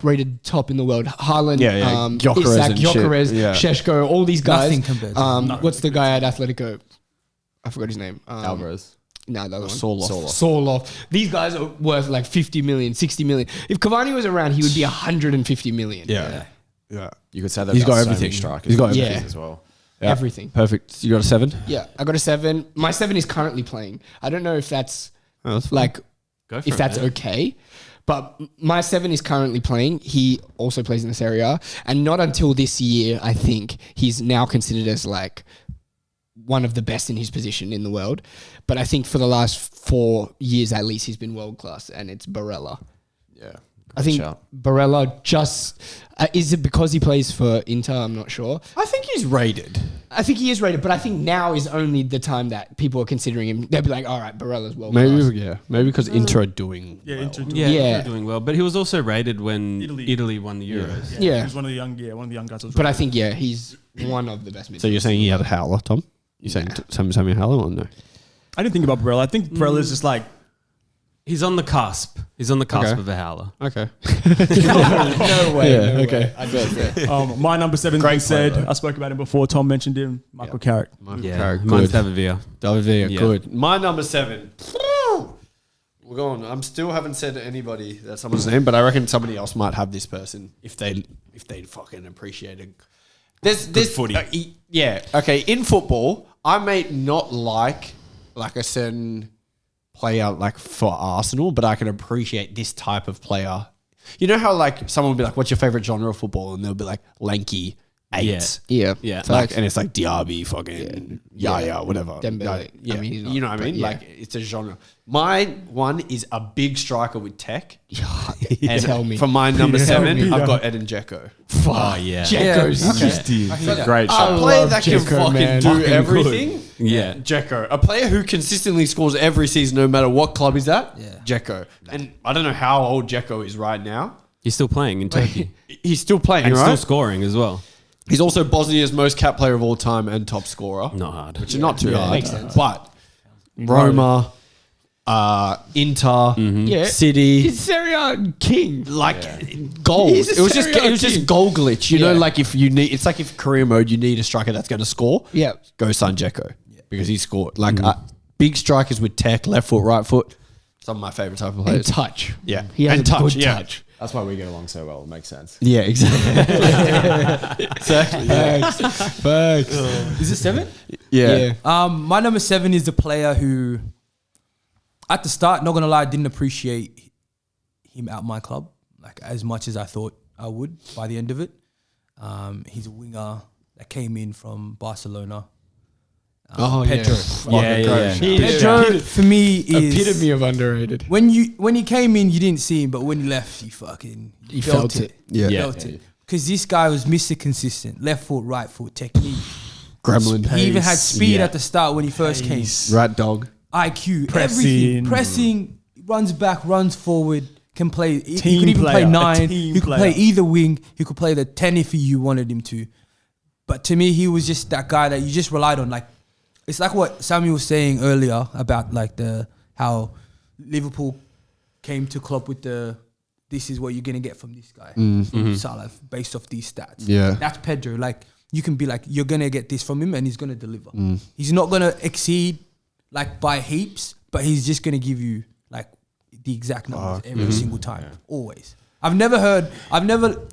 rated top in the world. Haaland, Yeah, yeah. Gyökeres Isak, and shit. Gyökeres, Yeah. Sheshko, all these guys. Nothing compared to What's the guy at Atletico? I forgot his name. Alvarez. No, the other one. Sorloth. Sorloth. These guys are worth like 50 million, 60 million. If Cavani was around, he would be 150 million. Yeah. Yeah. You could say that He's about got so many everything. strikers. He's got everything. as well. Yeah. Everything. Perfect. You got a 7? Yeah, I got a 7. My 7 is currently playing. I don't know if that's Oh, that's like, Go for if it, that's man. okay. But my 7 is currently playing. He also plays in the Serie A. And not until this year, I think, he's now considered as like one of the best in his position in the world. But I think for the last 4 years at least, he's been world class, and it's Barella. Yeah. I think shout. Barella just is it because he plays for Inter? I'm not sure. I think he's rated. I think he is rated, but I think now is only the time that people are considering him. They'll be like, all right, Barella's well. Maybe because Inter are doing. Yeah, well. Yeah. they're doing well. But he was also rated when Italy. Italy won the Euros. Yeah. He was one of the young guys. But I think he's one of the best midfielders. So you're saying he had a howler, Tom? You saying Sammy Howler or no? I didn't think about Barella. I think Barella's just like He's on the cusp. He's on the cusp Okay. of a howler. Okay. no way. Yeah, no okay. way. I got that. my number 7 Great being said. player, though. I spoke about him before. Tom mentioned him. Michael Carrick. Yeah, Good. mine's David Villa. David Villa, Yeah. good. My number 7. We're going. I'm still haven't said to anybody that someone's name, but I reckon somebody else might have this person if they fucking appreciate it. There's footy. Yeah. Okay. In football, I may not like a certain player like for Arsenal, but I can appreciate this type of player. You know how like someone will be like, "What's your favorite genre of football?" And they'll be like, "Lanky 8." Yeah. Yeah. Like, and it's like Diaby, fucking Yaya, whatever. Dembele. Yeah, I mean, he's not, you know what I but mean? yeah. Like it's a genre. My one is a big striker with tech. And Tell me. for my number 7, Peter. I've got Edin Dzeko. Oh, yeah. Dzeko's It's a great A shot. player love that can Dzeko, fucking man. do Fucking everything. Yeah. Dzeko, a player who consistently scores every season, no matter what club he's at. Yeah. Dzeko, and I don't know how old Dzeko is right now. He's still playing in Turkey. He's still playing, and right? still scoring as well. He's also Bosnia's most cap player of all time and top scorer. Not hard. Which is not too hard. makes sense. But Roma, Inter, Yeah. City, He's Serie A king. like goals. He's a It was just Serie A just king. goal glitch. You know, Yeah. like if you need, it's like if career mode, you need a striker that's going to score. Yeah. Go sign Dzeko because he scored. Like big strikers with tech, left foot, right foot. Some of my favorite type of And players. touch. Yeah, He has and a touch. good Yeah. touch. That's why we get along so well. It makes sense. Yeah, exactly. exactly. Facts. Is it 7? Yeah. My number 7 is the player who, at the start, not gonna lie, didn't appreciate him at my club like as much as I thought I would by the end of it. He's a winger that came in from Barcelona. Pedro. Yeah. Pedro for me is Epitome of underrated. when he came in, you didn't see him, but when he left, you felt it. Yeah. You felt it. Because this guy was Mr. Consistent, left foot, right foot, technique. Gremlin. He even had speed Yeah. at the start when he first came. Rat dog. IQ, Pressing. everything. Pressing, runs back, runs forward, can play. He Team could even player, play a 9. team He could player. play either wing. He could play the 10 if you wanted him to. But to me, he was just that guy that you just relied on. Like, it's like what Samuel was saying earlier about like how Liverpool came to Klopp with this is what you're gonna get from this guy, from Salah, based off these stats. Yeah. That's Pedro. Like, you can be like, you're gonna get this from him, and he's gonna deliver. He's not gonna exceed like by heaps, but he's just gonna give you like the exact numbers every single time, always. I've never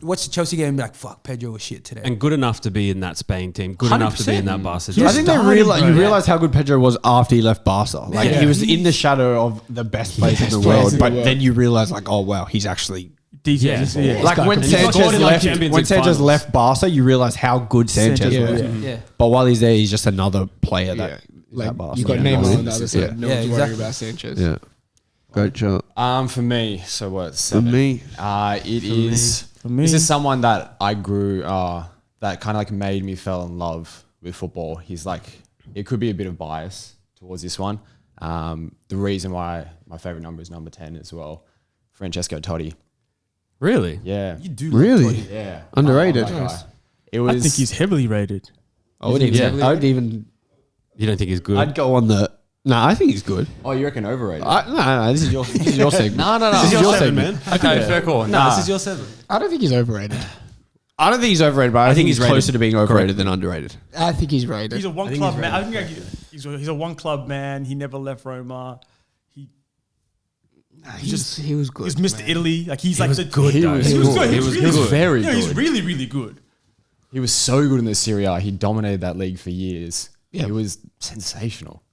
watched the Chelsea game and be like, fuck, Pedro was shit today. And good enough to be in that Spain team. Good enough to be in that Barca team. I think they started, bro. realize how good Pedro was after he left Barca. Like Yeah. he was in the shadow of the best players in the players world, in the but world. then you realize like, oh wow, he's actually Decent. Yeah. Yeah. like when He's got Sanchez in, like, left. Champions When League Sanchez finals. left Barca, you realize how good Sanchez Sanchez was. was. yeah. But while he's there, he's just another player that. Yeah. is Like, at Barca. you got Yeah. Neymar on the other Yeah. side. No Yeah, one's worrying exactly. about Sanchez. Yeah. Great shot. For me, so what? 7. me. It is. For me. This is someone that I grew. That kind of like made me fell in love with football. He's like, it could be a bit of bias towards this one. The reason why my favorite number is number 10 as well. Francesco Totti. Really? Yeah. You do Really? love Totti. Yeah. Underrated. I love that guy. It was. I think he's heavily rated. I would think even. he's I would even. You don't think he's good? I'd go on the. No, I think he's good. Oh, you reckon overrated? No. This is your segment. no. This is your segment. Okay, fair call. no, this is your 7. I don't think he's overrated. I don't think he's overrated, but I think he's he's closer rated to being overrated than underrated. I think he's rated. He's a one club man. I think like, he's a one club man. He never left Roma. he was good. He's Mr. man. Italy. Like he's like the good, He though. was He good. was He good. was He really was good. very Yeah, he's good. really, really good. He was so good in the Serie A. He dominated that league for years. Yeah. He was sensational.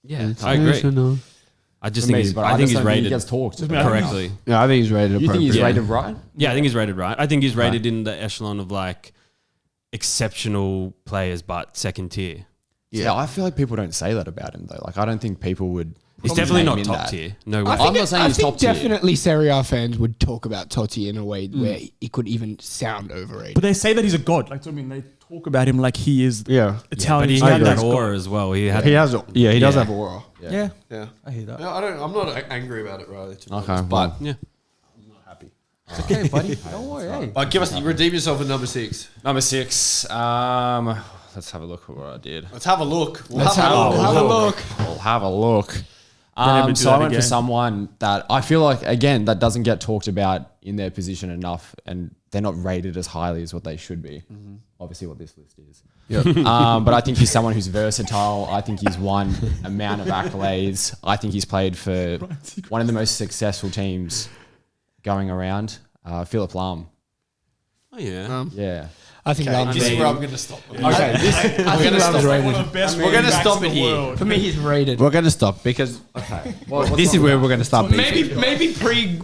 Yeah, I agree. I just think he's. but I think just he's don't rated he gets talked correctly. Yeah, I think he's rated. You think he's appropriately. rated right? Yeah, I think he's rated right. I think he's rated in the echelon of like exceptional players, but second tier. Yeah, I feel like people don't say that about him though. Like I don't think people would He's definitely name not in top that. tier. No way. I'm not saying he's top tier. definitely Serie A fans would talk about Totti in a way where he could even sound overrated. But they say that he's a god. Like, I mean, they talk about him like he is Yeah. Italian. But he He's had not that as aura as well. He had. He has. Yeah, he does Yeah. have aura. Yeah. Yeah. I hear that. No, I'm not angry about it, Riley. to be Okay, honest, well, but Yeah. It's okay, buddy. Don't worry. Hey. give us redeem yourself at number 6. Number 6. Let's have a look at what I did. Let's have a look. Let's have a look. We'll have a look. never do So I that went for again. someone that I feel like, again, that doesn't get talked about in their position enough, and they're not rated as highly as what they should be. Obviously, what this list is. But I think he's someone who's versatile. I think he's won amount of accolades. I think he's played for one of the most successful teams going around. Philip Lahm. Oh yeah. Yeah. I think I Lamp's mean- This is rated. where I'm going to stop. Okay, I think Lamp's rated. We're gonna stop it here. For me, he's rated. We're going to stop because What's this is wrong where with we're going to stop. Maybe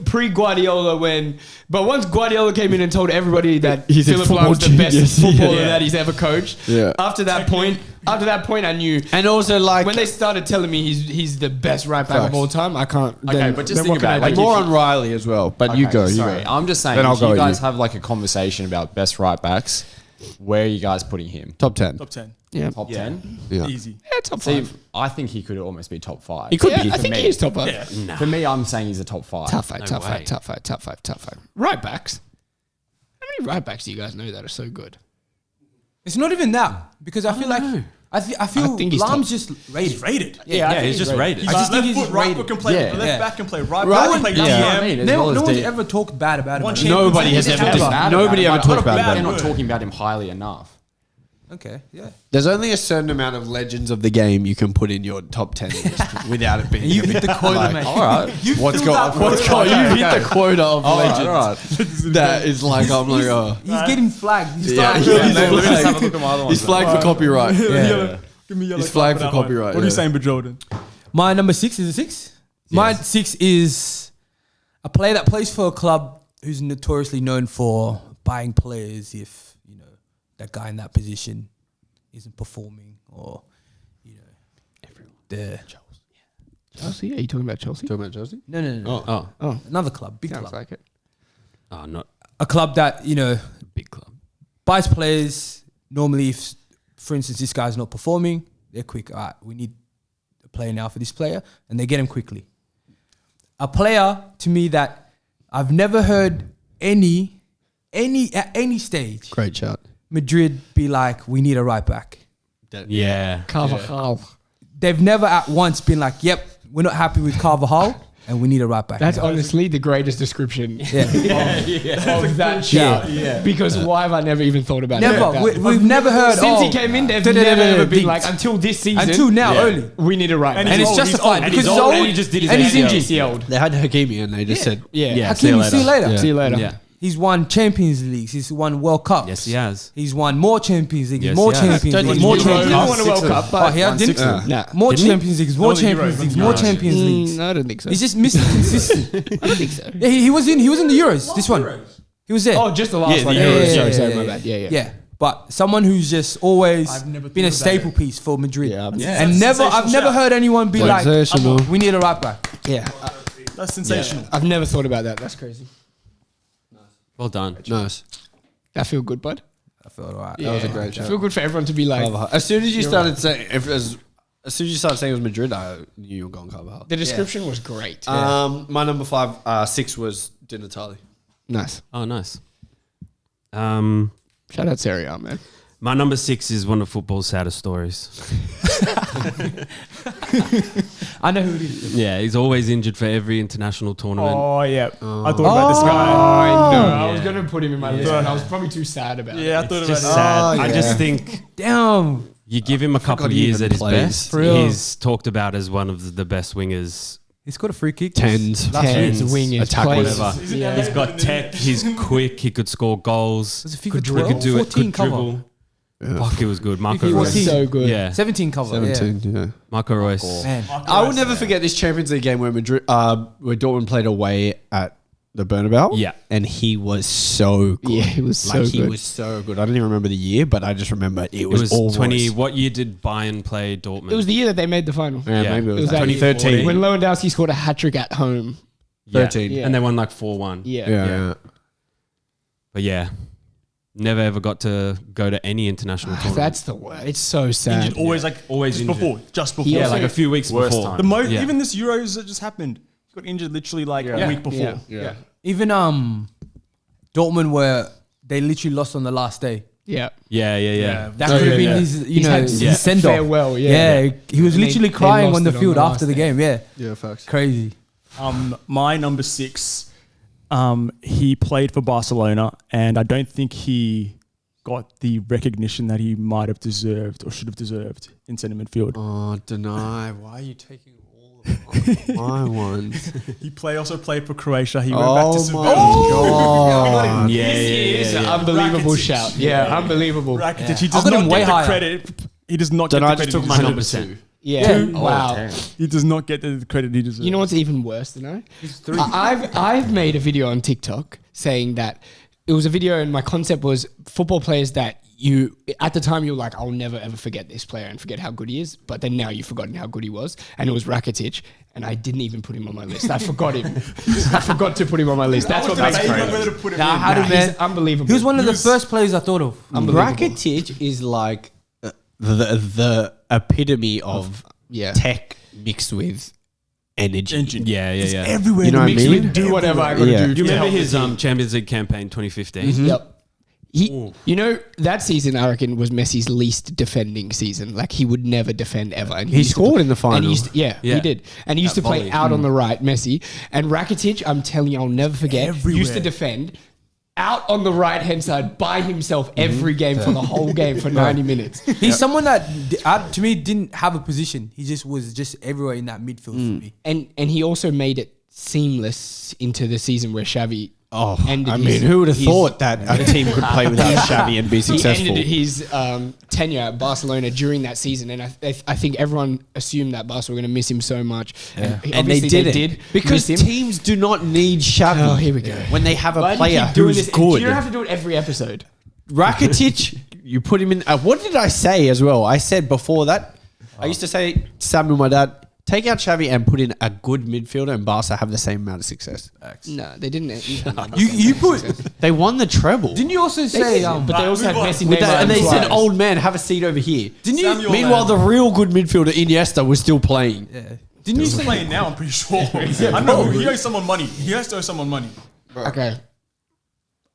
pre Guardiola but once Guardiola came in and told everybody that He's a Philip football Lamp's the best genius. footballer Yeah. that he's ever coached. Yeah. After that point, I knew. And also, like, When they started telling me he's the best right back Facts. of all time, I can't. Okay, then- but just then think what can about I it, do? like, more if on Riley as well. But Okay, you go. sorry. You go. I'm just saying, Then I'll if go you with guys you. have like a conversation about best right backs, where are you guys putting him? Top 10. Top 10. Yeah, Top 10? Yeah. Easy. yeah, top See, five. I think he could almost be top 5. He could Yeah, be. I think me. he is top five. For me, I'm saying he's a top 5. Top five, No top way. five, top five, top five, top five. Right backs. How many right backs do you guys know that are so good? It's not even that because I feel like I feel think he's Lahm's top. just rated. He's rated. Yeah, he's just rated. He's I just left think he's foot, right rated. foot can play Yeah. left Yeah. back can play right Right, back can play yeah. You know what I DM. mean? As No, well as no one's deep. ever talked bad about him. One man. champion. Nobody has Ever. ever. Bad Nobody about ever him, talked but about bad They're that. not word. talking about him highly enough. Okay, yeah. There's only a certain amount of legends of the game you can put in your top 10 list without it being. And you hit the quota, mate. All right. What's filled that going? What's going? You hit the quota of legends. All right. That is like I'm like, oh, He's getting flagged. He's yeah. starting- He's Let me just have a flagged. look at my other ones. He's flagged for copyright. Yellow. Give me yellow. He's flagged card for that one. copyright, What are you yeah. saying, but Jordan? My number 6 is a 6. My 6 is a player that plays for a club who's notoriously known for buying players if that guy in that position isn't performing or the Chelsea? Are you talking about Chelsea? Talking about Chelsea? no. Oh, Another club, big Sounds club, like it. not a club that big club. buys players. Normally, if for instance this guy's not performing, they're quick. All right, we need a player now for this player, and they get him quickly. A player to me that I've never heard at any stage Great shout. Madrid be like, we need a right back. Yeah. Carvajal. They've never at once been like, yep, we're not happy with Carvajal and we need a right back. That's now. honestly the greatest description Yeah. of that shout. Because why have I never even thought about it? Never. like that? We've never heard. Since he came in, they've never ever been like, until this season. Until now, only. We need a right And back. And it's old, he's justified old. because he's he's old old and he just did his and he's ACL. injured. They had Hakimi and they just said, Yeah. Hakim, see you later. Yeah. See you later. Yeah. He's won Champions Leagues. He's won World Cups. Yes, he has. He's won more Champions Leagues. Yes, more he has. Champions Don't Leagues. think More he's Champions He won didn't Leagues. win a World Cup, Oh, but he has, didn't Yeah. Nah. more Didn't he? Champions Leagues. More No, the Euros, Champions Leagues. no, More no. Champions Leagues. I don't think so. He's just Mr. Consistent. I don't think so. Yeah, he was in the Euros. This one. He was there. Oh, just the last Yeah, one. the Yeah, Euros. yeah, sorry, my bad. Yeah. Yeah, but someone who's just always I've never been a thought about staple piece for Madrid. Yeah, Yeah. And That's a I've sensational never shout. heard anyone be like, Sensational. we need a right back. Yeah. That's sensational. I've never thought about that. That's crazy. Well done. nice. That feel good, bud? I feel alright. That was a great I shout. feel good for everyone to be like, As soon as you started saying, as soon as you started saying it was Madrid, I knew you were going Carvajal. the description was great. My number 6 was Di Natale. Nice. Oh, nice. Shout out Serie A, man. My number 6 is one of football's saddest stories. I know who it is. Yeah, he's always injured for every international tournament. Oh, yeah. I thought about this guy. I know. I was Yeah. going to put him in my list, but I was probably too sad about it. Yeah, I thought It's about just this. sad. I yeah. just think Damn. you give him a couple forgot of he years even at his plays. best. For real. He's talked about as one of the best wingers. He's got a free kick. Tens. Tens, Tens, wingers, attack, players. whatever. Yeah. He's got tech. He's quick. He could score goals. Was it FIFA Could 12? could do it. 14 Could cover. dribble. Fuck, it was good. Marco FIFA Reus. 14. So good. Yeah, 17 cover. 17, yeah. Marco Reus. Yeah. Man. I will never forget this Champions League game where Madrid, where Dortmund played away at the Bernabeu. Yeah. And he was so good. Yeah, he was so He good. was so good. I don't even remember the year, but I just remember it It was, was all 20. Royce. What year did Bayern play Dortmund? It was the year that they made the final. Yeah, Yeah. maybe it It was, was that 2013. year. When Lewandowski scored a hat trick at home. 13. Yeah. And they won like 4-1. Yeah. Yeah. But yeah, never ever got to go to any international tournament. That's the word. It's so sad. Injured always Always just injured. before, just before. He Yeah, also- like a few weeks Worst before. time. The most, Yeah. even this Euros that just happened, he got injured literally like a week before. Yeah. Even Dortmund were they literally lost on the last day. Yeah. Yeah. That Oh, could have yeah, been yeah. his, He's had his send off. farewell, yeah. He was And literally they crying lost on the it on field the after last the day. game. Yeah, Yeah, facts. crazy. My number 6, he played for Barcelona, and I don't think he got the recognition that he might have deserved or should have deserved in centre midfield. Oh, deny. Why are you taking all of my ones? He also played for Croatia. He went back to Sevilla. God. Yeah, It's an unbelievable Rakitic. shout. Yeah, unbelievable. Rakitic, he I'll does put him not way get the higher. credit. He does not get Then the I credit. just took he my deserves. number 2. Yeah. Two? Wow. He does not get the credit he deserves. You know what's even worse than I've made a video on TikTok saying that it was a video and my concept was football players that you at the time you were like, I'll never ever forget this player and forget how good he is, but then now you've forgotten how good he was, and it was Rakitic, and I didn't even put him on my list. I forgot him. I forgot to put him on my list. That's what makes debating crazy. whether to put him Nah, in. how did He's man? unbelievable. He was one of the first players I thought of. Rakitic is like the epitome of Yeah. tech mixed with energy. Engine. Yeah. Everywhere. You know what I mixed mean? with do whatever I gotta Yeah. do. Do you to remember help his the team. Champions League campaign 2015? Yep. That season I reckon was Messi's least defending season. Like he would never defend ever. And He used to scored play- in the final. And he used to- yeah, Yeah. he did. And he used That to play volley. out on the right, Messi. And Rakitic, I'm telling you, I'll never forget, Everywhere. used to defend out on the right hand side by himself every game for the whole game for 90 minutes. He's someone that, to me, didn't have a position. He just was just everywhere in that midfield for me. And he also made it seamless into the season where Xavi Oh, ended I his- mean, who would have his- thought that a team could play without Xavi and be He successful? ended his tenure at Barcelona during that season, and I think everyone assumed that Barca were going to miss him so much, and obviously they did because miss him. teams do not need Xavi. Oh, here we go. When they have a Why do you player keep doing who's this? good. You don't have to do it every episode. Rakitic, you put him in. What did I say as well? I said before that, I used to say, Samuel, my dad, take out Xavi and put in a good midfielder, and Barca have the same amount of success. No, they didn't. You put. They won the treble. Didn't you also say? but they also had move on. Messi, With Neymar, that, and they said, Suarez. "Old man, have a seat over here." Didn't you? Samuel- Meanwhile, man. the real good midfielder Iniesta was still playing. Didn't you He's say? playing now, I'm pretty sure. I know. He owes someone money. He has to owe someone money. Okay,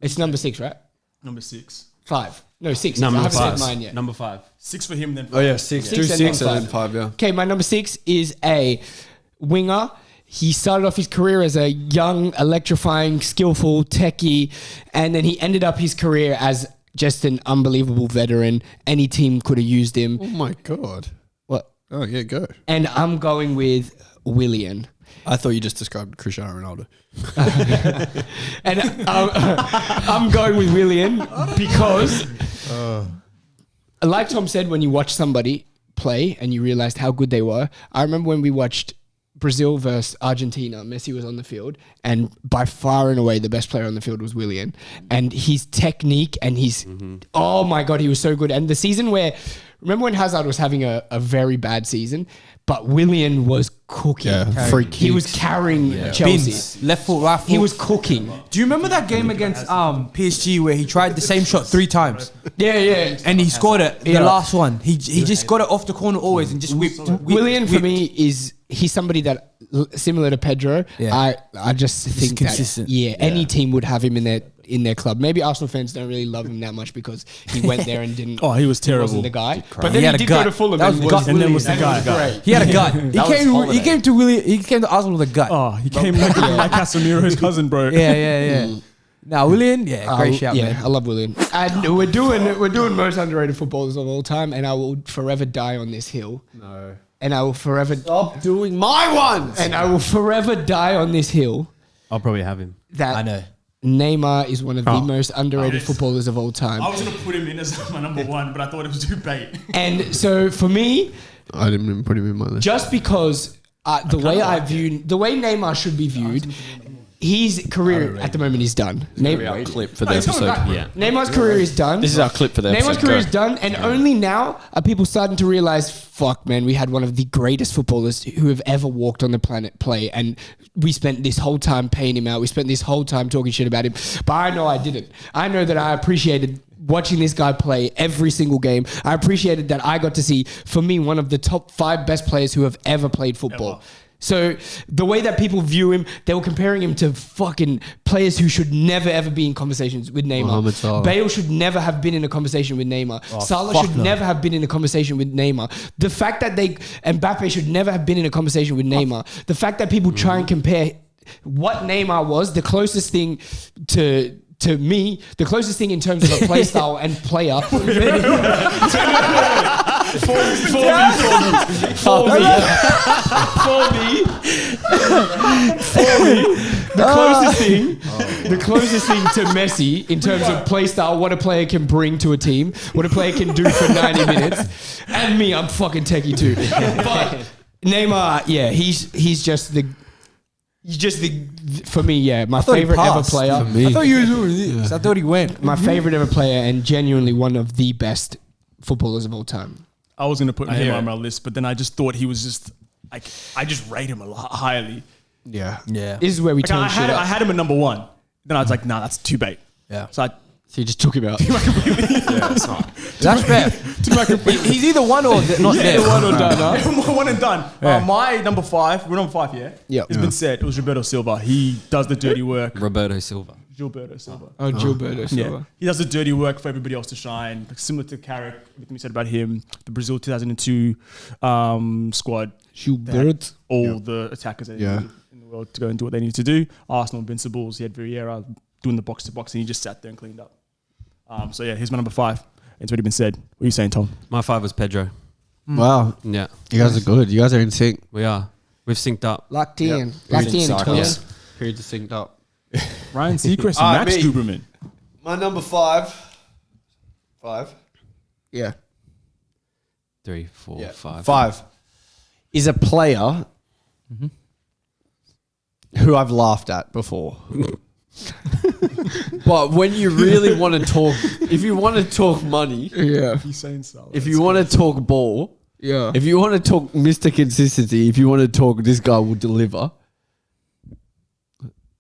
it's number 6, right? Number 6. 5. No, 6. Number I haven't 5. said mine yet. Number 5. 6 for him, then 5. Oh yeah, six. Six Do and six then and then five. 5. Yeah. Okay, my number 6 is a winger. He started off his career as a young, electrifying, skillful techie, and then he ended up his career as just an unbelievable veteran. Any team could have used him. Oh my god. What? Oh yeah, go. And I'm going with Willian. I thought you just described Cristiano Ronaldo. And I'm going with Willian because, like Tom said, when you watch somebody play and you realized how good they were, I remember when we watched Brazil versus Argentina, Messi was on the field, and by far and away the best player on the field was Willian. And his technique and his, oh my God, he was so good. And the season where, remember when Hazard was having a very bad season, but Willian was cooking. freak He was kicks. carrying Chelsea. Bins, left foot, right foot. He was cooking. Do you remember that game against PSG where he tried the same shot 3 times Yeah. and he scored it? The Yeah. last one, he just got it off the corner always and just whipped. Willian for me he's somebody that similar to Pedro. Yeah. I just think consistent. that any team would have him in their club. Maybe Arsenal fans don't really love him that much because he went there and didn't. Oh, he was terrible. Wasn't the guy. But He then he, had a did gut. go to Fulham That was and gut. And then was the and it guy. great. He had a gut. That was holiday. He came to Arsenal with a gut. Oh, he came like Casemiro's cousin, bro. Yeah. Now Willian, great shout, yeah, man. I love Willian. And we're doing most underrated footballers of all time, and I will forever die on this hill. No. And I will forever Stop doing my ones. and I will forever die on this hill I'll probably have him. that I know. Neymar is one of the most underrated yes. footballers of all time. I was going to put him in as my number 1, but I thought it was too bait. And so for me, I didn't even put him in my list. just because the way Neymar should be viewed his career at the moment is done. Our clip for the episode. Yeah. Neymar's career is done. This is our clip for the Neymar's episode. career Go. is done, and only now are people starting to realize, fuck, man, we had one of the greatest footballers who have ever walked on the planet play, and we spent this whole time paying him out. We spent this whole time talking shit about him, but I know I didn't. I know that I appreciated watching this guy play every single game. I appreciated that I got to see, for me, one of the top 5 best players who have ever played football. So the way that people view him, they were comparing him to fucking players who should never ever be in conversations with Neymar. Mohamed Salah. Bale should never have been in a conversation with Neymar. Salah fuck should no. never have been in a conversation with Neymar. The fact that Mbappe should never have been in a conversation with Neymar. The fact that people try and compare what Neymar was, the closest thing to me, the closest thing in terms of a play style and player. The closest thing to Messi in terms of play style, what a player can bring to a team, what a player can do for 90 minutes. And me, I'm fucking techie too. But Neymar, yeah, he's just the for me, yeah, my thought he favorite ever passed. player. I thought you were doing this. I thought he went. My favorite ever player and genuinely one of the best footballers of all time. I was going to put him hear on it. my list, but then I just thought he was just like, I just rate him a lot highly. Yeah. Yeah. This is where we Like, turn I shit up. had him at number 1. Then I was like, nah, that's too bait. Yeah. So I So you just took him out. That's fair. He's either one or not there. one or done. One and done. My number 5, we're number 5, yeah? Yeah. It's been said. It was Roberto Silva. He does the dirty work. Roberto Silva. Gilberto Silva. Oh, Gilberto Silva. Yeah. He does the dirty work for everybody else to shine. Like, similar to Carrick, everything we said about him. The Brazil 2002 squad. Gilberto. All the attackers that Yeah. in the world to go and do what they need to do. Arsenal Invincibles. He had Vieira doing the box to box, and he just sat there and cleaned up. So yeah, here's my number 5. It's already been said. What are you saying, Tom? My 5 was Pedro. Wow. Yeah, You guys are good. You guys are in sync. we are. We've synced up. Locked in. Locked in. Cycles. Toes. Period to synced up. Ryan Seacrest All and right, Max me. Duberman. My number 5. Yeah. 3, 4, 5. 5 is a player who I've laughed at before. But when you really want to talk, if you want to talk money, Yeah. He's saying so. if you want to talk ball, Yeah. if you want to talk Mr. Consistency, if you want to talk this guy will deliver,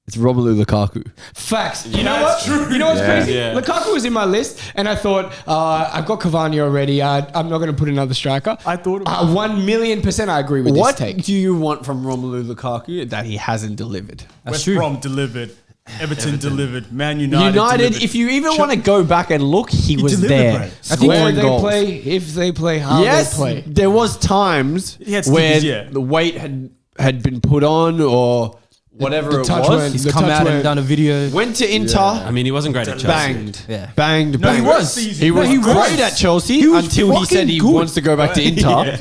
it's Romelu Lukaku. Facts. You know what? You know what's crazy? Yeah. Lukaku was in my list, and I thought, I've got Cavani already. I'm not going to put another striker. I thought about 1,000,000% I agree with What this take. do you want from Romelu Lukaku that he hasn't delivered? West Brom delivered. Everton delivered. Man United delivered. If you even want to go back and look, he was delivered, there. bro. I think where Scoring they goals. play, if they play, how Yes, they play. there was times He had where stickies, yeah. the weight had been put on or whatever the it touch was. went- He's The come touch out went- and done a video. Went to Inter, I mean, he wasn't great at Chelsea. banged, Yeah. banged, No, he banged. was. He was No, he was. great at Chelsea He was until he said fucking he good. wants to go back to Inter.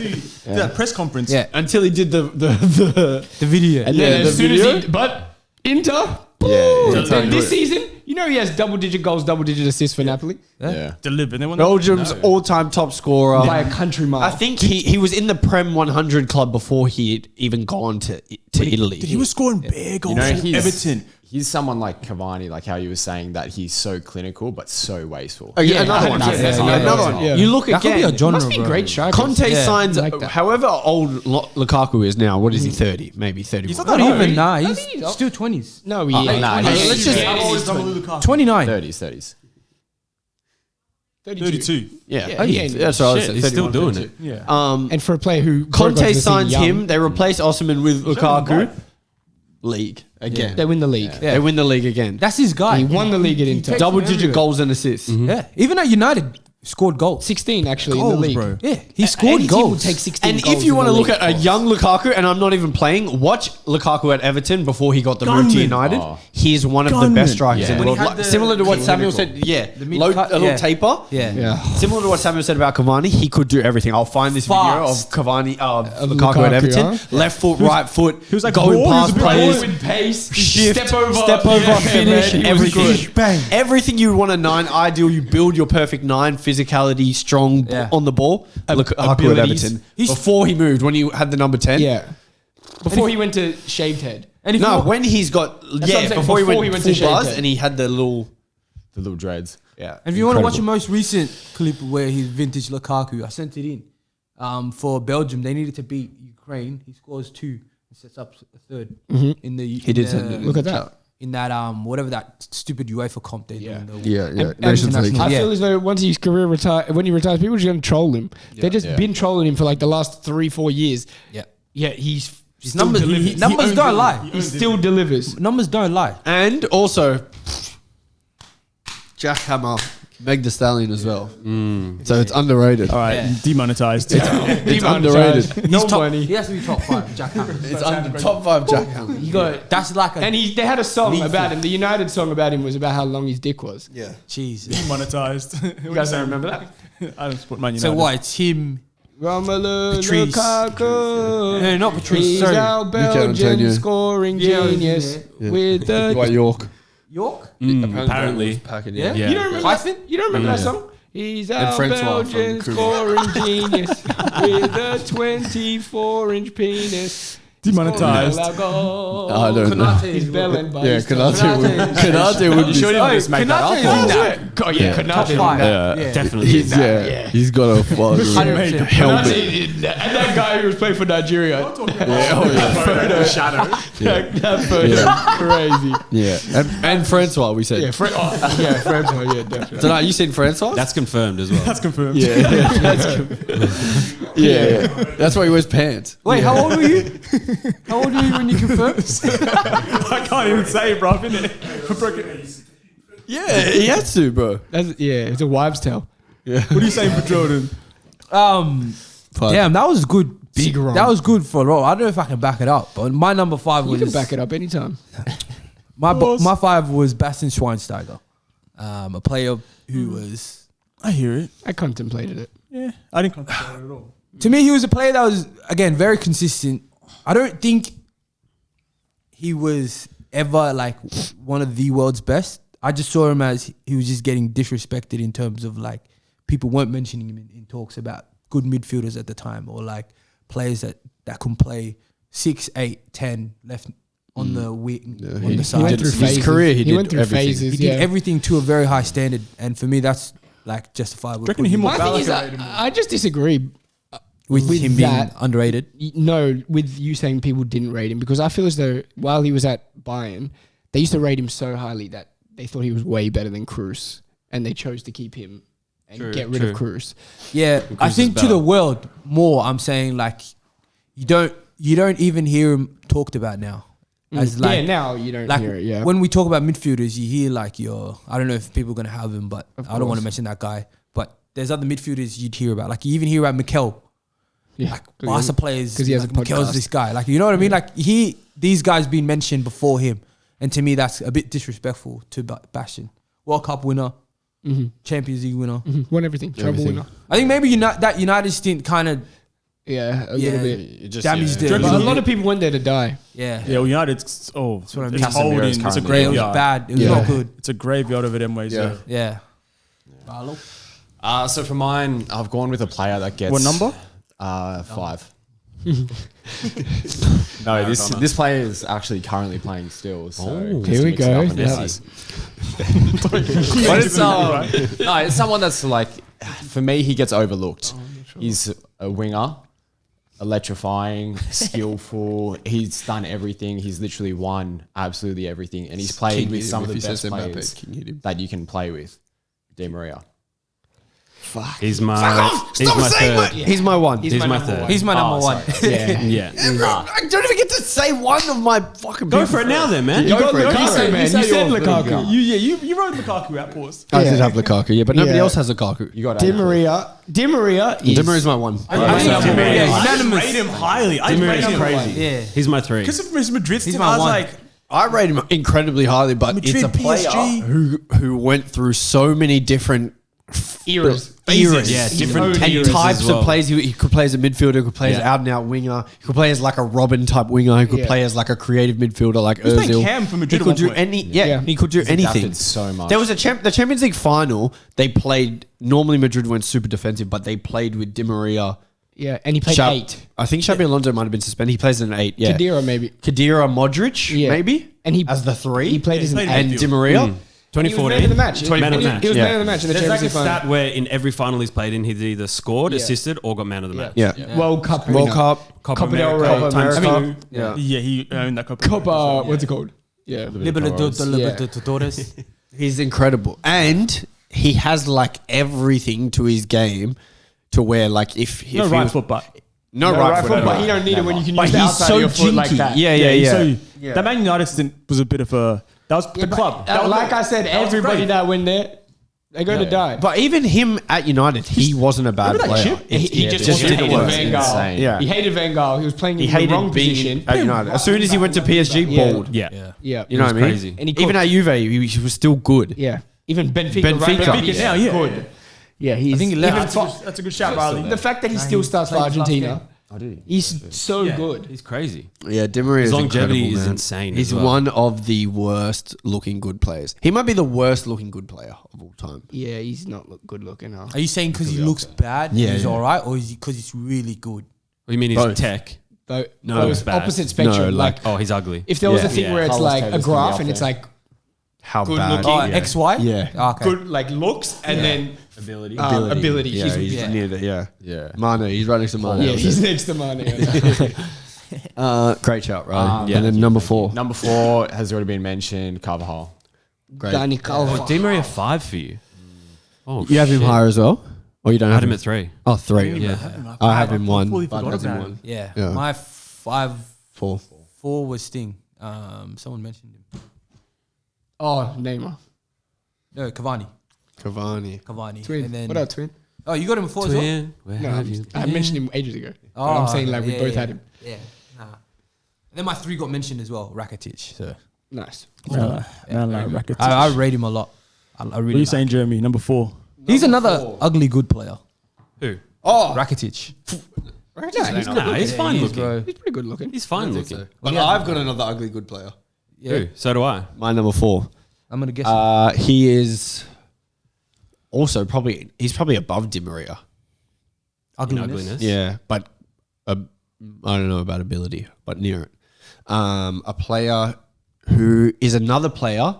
That press conference. Yeah. Until he did the The video. And Yeah, then the as soon video? as but Inter, Inter this good. season, you know he has double-digit goals, double-digit assists for Napoli Yeah. Delivered. They won Belgium's all-time top scorer. by a country mile. I think he was in the Prem 100 club before he had even gone to Italy. He was scoring big goals You know, for he's, Everton. he's someone like Cavani, like how you were saying that he's so clinical but so wasteful. Oh, yeah, another one. 100%. Yeah, Yeah, another yeah, one. yeah. You look That could be again. a genre, must be bro. great striker. Conte Yeah. signs, Like that. however old Lukaku is now, what is he, 30? Maybe 31. He's not Not that even, old. nah. He's still 20s. No, he nah, is. let's just- How old is Romelu Lukaku? 29. 30s. 32. Yeah, Yeah, he ain't- that's what I was Shit, saying. he's still 31, doing it. Yeah. And for a player who Conte Grogo's signs young, him. They replace Osimhen with Lukaku. League again. They win the league. They win the league again. That's his guy. He won the league at Inter. Double-digit goals and assists. Yeah. Even at United, scored goals. 16 actually in the Goals, league. bro. Yeah. He scored Any team will goals. take 16 And goals if you in want to the look league. at a young Lukaku, and I'm not even playing, watch Lukaku at Everton before he got the move to Gunman. United. Oh. He's one of the Gunman. best strikers Yeah. in the When world. he had Like, the- similar to what the Samuel clinical. said. Yeah, The mid-cut, a little yeah. taper. Yeah. Yeah. Similar to what Samuel said about Cavani, he could do everything. I'll find this video of Fast. Cavani, Lukaku Lukaku, at Everton. yeah. Left foot, right foot, he was like going raw, he was past a bit players. raw with pace, Shift, step over, finish, man, he was everything. good. Bang. Everything you want a 9, ideal, you build your perfect 9, physicality, strong Yeah. on the ball. Lukaku at abilities. Everton. Before he moved, when he had the number 10. Yeah. Before he went to shaved head. And if No, you- when he's got what I'm saying, before he before went he went full to Shade buzz Town. and he had the little dreads. yeah. And if you want to watch a Incredible. most recent clip where he's vintage Lukaku, I sent it in. For Belgium, they needed to beat Ukraine. He scores 2 and sets up a third in the. He did send it. Look at that. In that whatever that stupid UEFA comp they do. Yeah. in the- Yeah. Nations League. I Yeah. feel as though once his career when he retires, people are just going to troll him. They've just been trolling him for like the last 3-4 years. Yeah. Yeah, he's His still numbers, delivers. numbers don't lie. He still delivers. Numbers don't lie. And also Jackhammer, Meg the Stallion as well. So it's underrated. All right, Yeah. demonetized. It's underrated. No He's top, money. He has to be top 5. Jack Hammer. It's under top 5 Jackhammer. You got That's like a and they had a song Lethal. about him. The United song about him was about how long his dick was. Yeah. cheese. Demonetized. You guys don't remember that? I don't support Man United. So what? It's him. Romelu Patrice. Lukaku. No, not Patrice. He's Sorry. our Antonio. Belgian scoring Yeah, genius yeah. with the. Dwight York. York. Apparently. Yeah. You don't remember Hyphen? that? You don't remember that song? He's our Francois Belgian from scoring genius with a 24-inch penis. Demonetized. I don't know. He's Ballon, but Yeah, he's top- Konate would be. Surely Oh, just make that Konate up. is or- in that. Oh yeah, Top Konate. 5. Yeah. Definitely. He's got a fucking 100%. helmet. And that guy who was playing for Nigeria. Photo shadow. That photo, crazy. Yeah, and Francois, we said. Yeah, Francois, yeah, definitely. So now you seen Francois? That's confirmed as well. That's confirmed. yeah. That's why he wears pants. Wait, how old were you? How old were you when you confirmed? I can't even say, bro. Innit? Yeah, he has to, bro. It's a wives' tale. What are you saying for Jordan? Damn, that was good. Big run. That was good for a roll. I don't know if I can back it up, but my number 5 You was can back it up anytime. my 5 was Bastian Schweinsteiger, a player who was I hear it. I contemplated it. Yeah, I didn't contemplate it at all. to me he was a player that was again very consistent. I don't think he was ever like one of the world's best. I just saw him as he was just getting disrespected in terms of like people weren't mentioning him in talks about good midfielders at the time or like players that can play 6, 8, 10 left on the wing on the He side. went through His phases. career, he did went through everything. phases. He yeah. did everything to a very high standard, and for me, that's like justifiable. Do you reckon him or My thing is, Gallagher? I just disagree. with him being that- underrated? No, with you saying people didn't rate him because I feel as though while he was at Bayern, they used to rate him so highly that they thought he was way better than Cruz, and they chose to keep him and get rid of Cruz. Yeah, I Cruz think is to the better. world more. I'm saying like you don't even hear him talked about now. As like, now you don't like hear it. Yeah, when we talk about midfielders, you hear like I don't know if people are gonna have him, but I don't want to course. mention that guy. But there's other midfielders you'd hear about. Like you even hear about Mikel. yeah. Like Barca players, 'cause he has like a Mikel's podcast. this guy. Like you know what I mean? Like these guys been mentioned before him, and to me that's a bit disrespectful to Bastian. World Cup winner, Champions League winner. Won everything, treble Everything. winner. I think maybe that United stint kind of Yeah, a little bit. It just, damaged yeah. it. But a lot of people went there to die. Yeah, Yeah, well, United's what I mean. it's Casemiro's holding. It's a currently- it was graveyard. bad. It was Yeah. not good. It's a graveyard over them ways. Yeah. Yeah. Yeah. So for mine, I've gone with a player that gets What number? 5. No, this player is actually currently playing still. So Here we go. But it's no, it's someone that's like, for me, he gets overlooked. He's a winger, electrifying, skillful. He's done everything. He's literally won absolutely everything, and he's played King with hit some him of if the he best says Mbappe, players King hit him. that you can play with. Di Maria. He's my third. He's my one. He's my third. He's my number one. Yeah. Yeah. I don't even get to say one of my fucking. Go for it now then, man. You got for it. Lukaku, man. You said Lukaku. You wrote Lukaku out, pause. I did have Lukaku, yeah, but nobody Yeah. else has Lukaku. You got Di Maria. Di Maria is... Di Maria's my one. I think Di Maria, I unanimous. rate him highly. I Di rate Maria's him crazy. Yeah. He's my 3. Because of his Madrid He's stint, my I was one. like, I rate him incredibly highly, but Madrid, it's a player PSG. who went through so many different eras. Yeah, different and eras types as well. of plays. He could play as a midfielder, he could play as an Yeah. out and out winger, he could play as like a Robin type winger, he could Yeah. play as like a creative midfielder like was playing Ozil. Cam for Madrid He at could one do point. any Yeah. he could do adapted anything. so much. There was the Champions League final. They played normally Madrid went super defensive, but they played with Di Maria Yeah, and he played Shab- 8. I think Xabi Alonso might have been suspended. He plays in an 8. Yeah. Khedira maybe. Khedira, Modric, Yeah. maybe, And he as the 3. He played as an played 8. and Di Maria. He was man of the match. Man of the match. He was Yeah. man of the match in the There's like Champions a League final. stat where in every final he's played in, he's either scored, Yeah. assisted, or got man of the match. Yeah. World Cup. World winner. Cup. Copa Copa del America, Rey. times I mean, two. Yeah. Yeah, he owned that cup. Copa, what's it called? Yeah. Libertadores. He's incredible. And he has like everything to his game to where like if No he right was- foot, but No No right right foot, foot, at but all. you don't need it when you can But use the he's outside so of your foot like jinky. that. Yeah. So Yeah. that Man United stint was a bit of a that was the But, club. That was like I said, that was everybody great. that went there, they go to die. But even him at United, he wasn't a bad Remember that player. chip? he just didn't hated work. Van Gaal. Insane. Yeah. He hated Van Gaal. He was playing He in the hated wrong being position. at United. As soon as he went to PSG, Yeah. balled. Yeah. Yeah. You know what I mean? crazy. And he Even cooked. at Juve, he was still good. Yeah. Even Benfica. Benfica. Right? Benfica now, yeah. Good. Yeah, he's. I think he even left. That's a good shout, Riley. the fact that he still starts for played his last Argentina. He's so Yeah. good. He's crazy. Yeah, Di Maria His is longevity incredible, is man. insane He's as well. one of the worst looking good players. He might be the worst looking good player of all time. Yeah, he's not good looking now. Are you saying because he looks bad, Yeah, he's yeah. all right, or is he because he's really good? What do you mean he's Both. tech? Though, No, those bad. opposite spectrum. No, like, Oh, he's ugly. if there was Yeah. a thing Yeah. where it's Carlos like a Tevez can be graph up and it's there. like How Good bad. looking. Oh, Yeah. XY? Yeah. Okay. good like looks and then Ability. ability. Yeah, he's Yeah. near that. Yeah. Yeah. Mane, he's right next to Mane. Yeah, he's next to Mane. Great shout, right? Yeah. And then number 4. Number 4 has already been mentioned. Carvajal. Great. Danny Oh, Carvajal. Di Maria 5 for you. Oh, You have him shit. higher as well? Or you don't I have had him him? at 3. Oh, 3. Yeah. I have him 1. Fully Bud forgot has him about 1. him. Yeah. Yeah. My 5-4 4. was Sting. Someone mentioned him. Oh, Neymar. No, Cavani. Cavani. Twin. And then, What up, Twin? oh, you got him before as well? Twin, where No, have you I been? mentioned him ages ago. But I'm saying like we yeah, both yeah. had him. Yeah. Nah. And then my 3 got mentioned as well, Rakitic. So Nice. Man, like Rakitic. I rate him a lot. I What are really you saying, Jeremy? Number 4. He's another ugly good player. Who? Oh, Rakitic. Nah, he's fine He is, looking. bro. He's pretty good looking. He's fine looking. but I've got another ugly good player. Yeah. Who? So do I. My number 4. I'm gonna guess. He is also he's probably above Di Maria. Ugliness. Ugliness. Yeah, but I don't know about ability, but near it. A player who is another player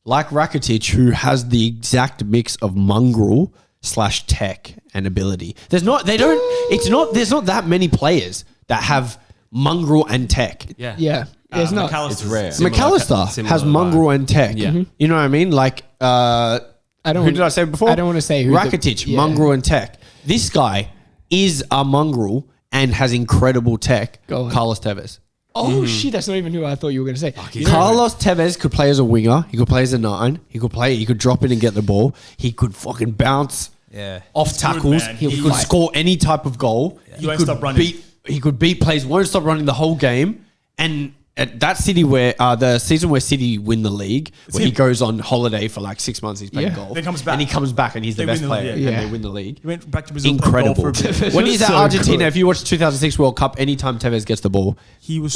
like Rakitic who has the exact mix of mongrel / tech and ability. There's not that many players that have mongrel and tech. Yeah. Yeah. It's not. McAllister's It's rare. similar- McAllister similar has vibe. mongrel and tech. Yeah. You know what I mean? Like I don't. who want- did I say before? I don't want to say who. Rakitic, yeah. mongrel and tech. This guy is a mongrel and has incredible tech. Go on. Carlos Tevez. Oh shit! That's not even who I thought you were going to say. Carlos Tevez could play as a winger. He could play as a 9. He could drop in and get the ball. He could fucking bounce Yeah. off tackles. man. He could score any type of goal. He won't stop running. He could beat players. Won't stop running the whole game. And at that City where the season where City win the league, where he him. goes on holiday for like 6 months, he's playing Yeah. golf. Then comes back. and he comes back and he's the They best win the player. league, And yeah. they win the league. He went back to Brazil. playing golf Incredible. for a bit. When he's at So Argentina, good. if you watch the 2006 World Cup, anytime Tevez gets the ball, He was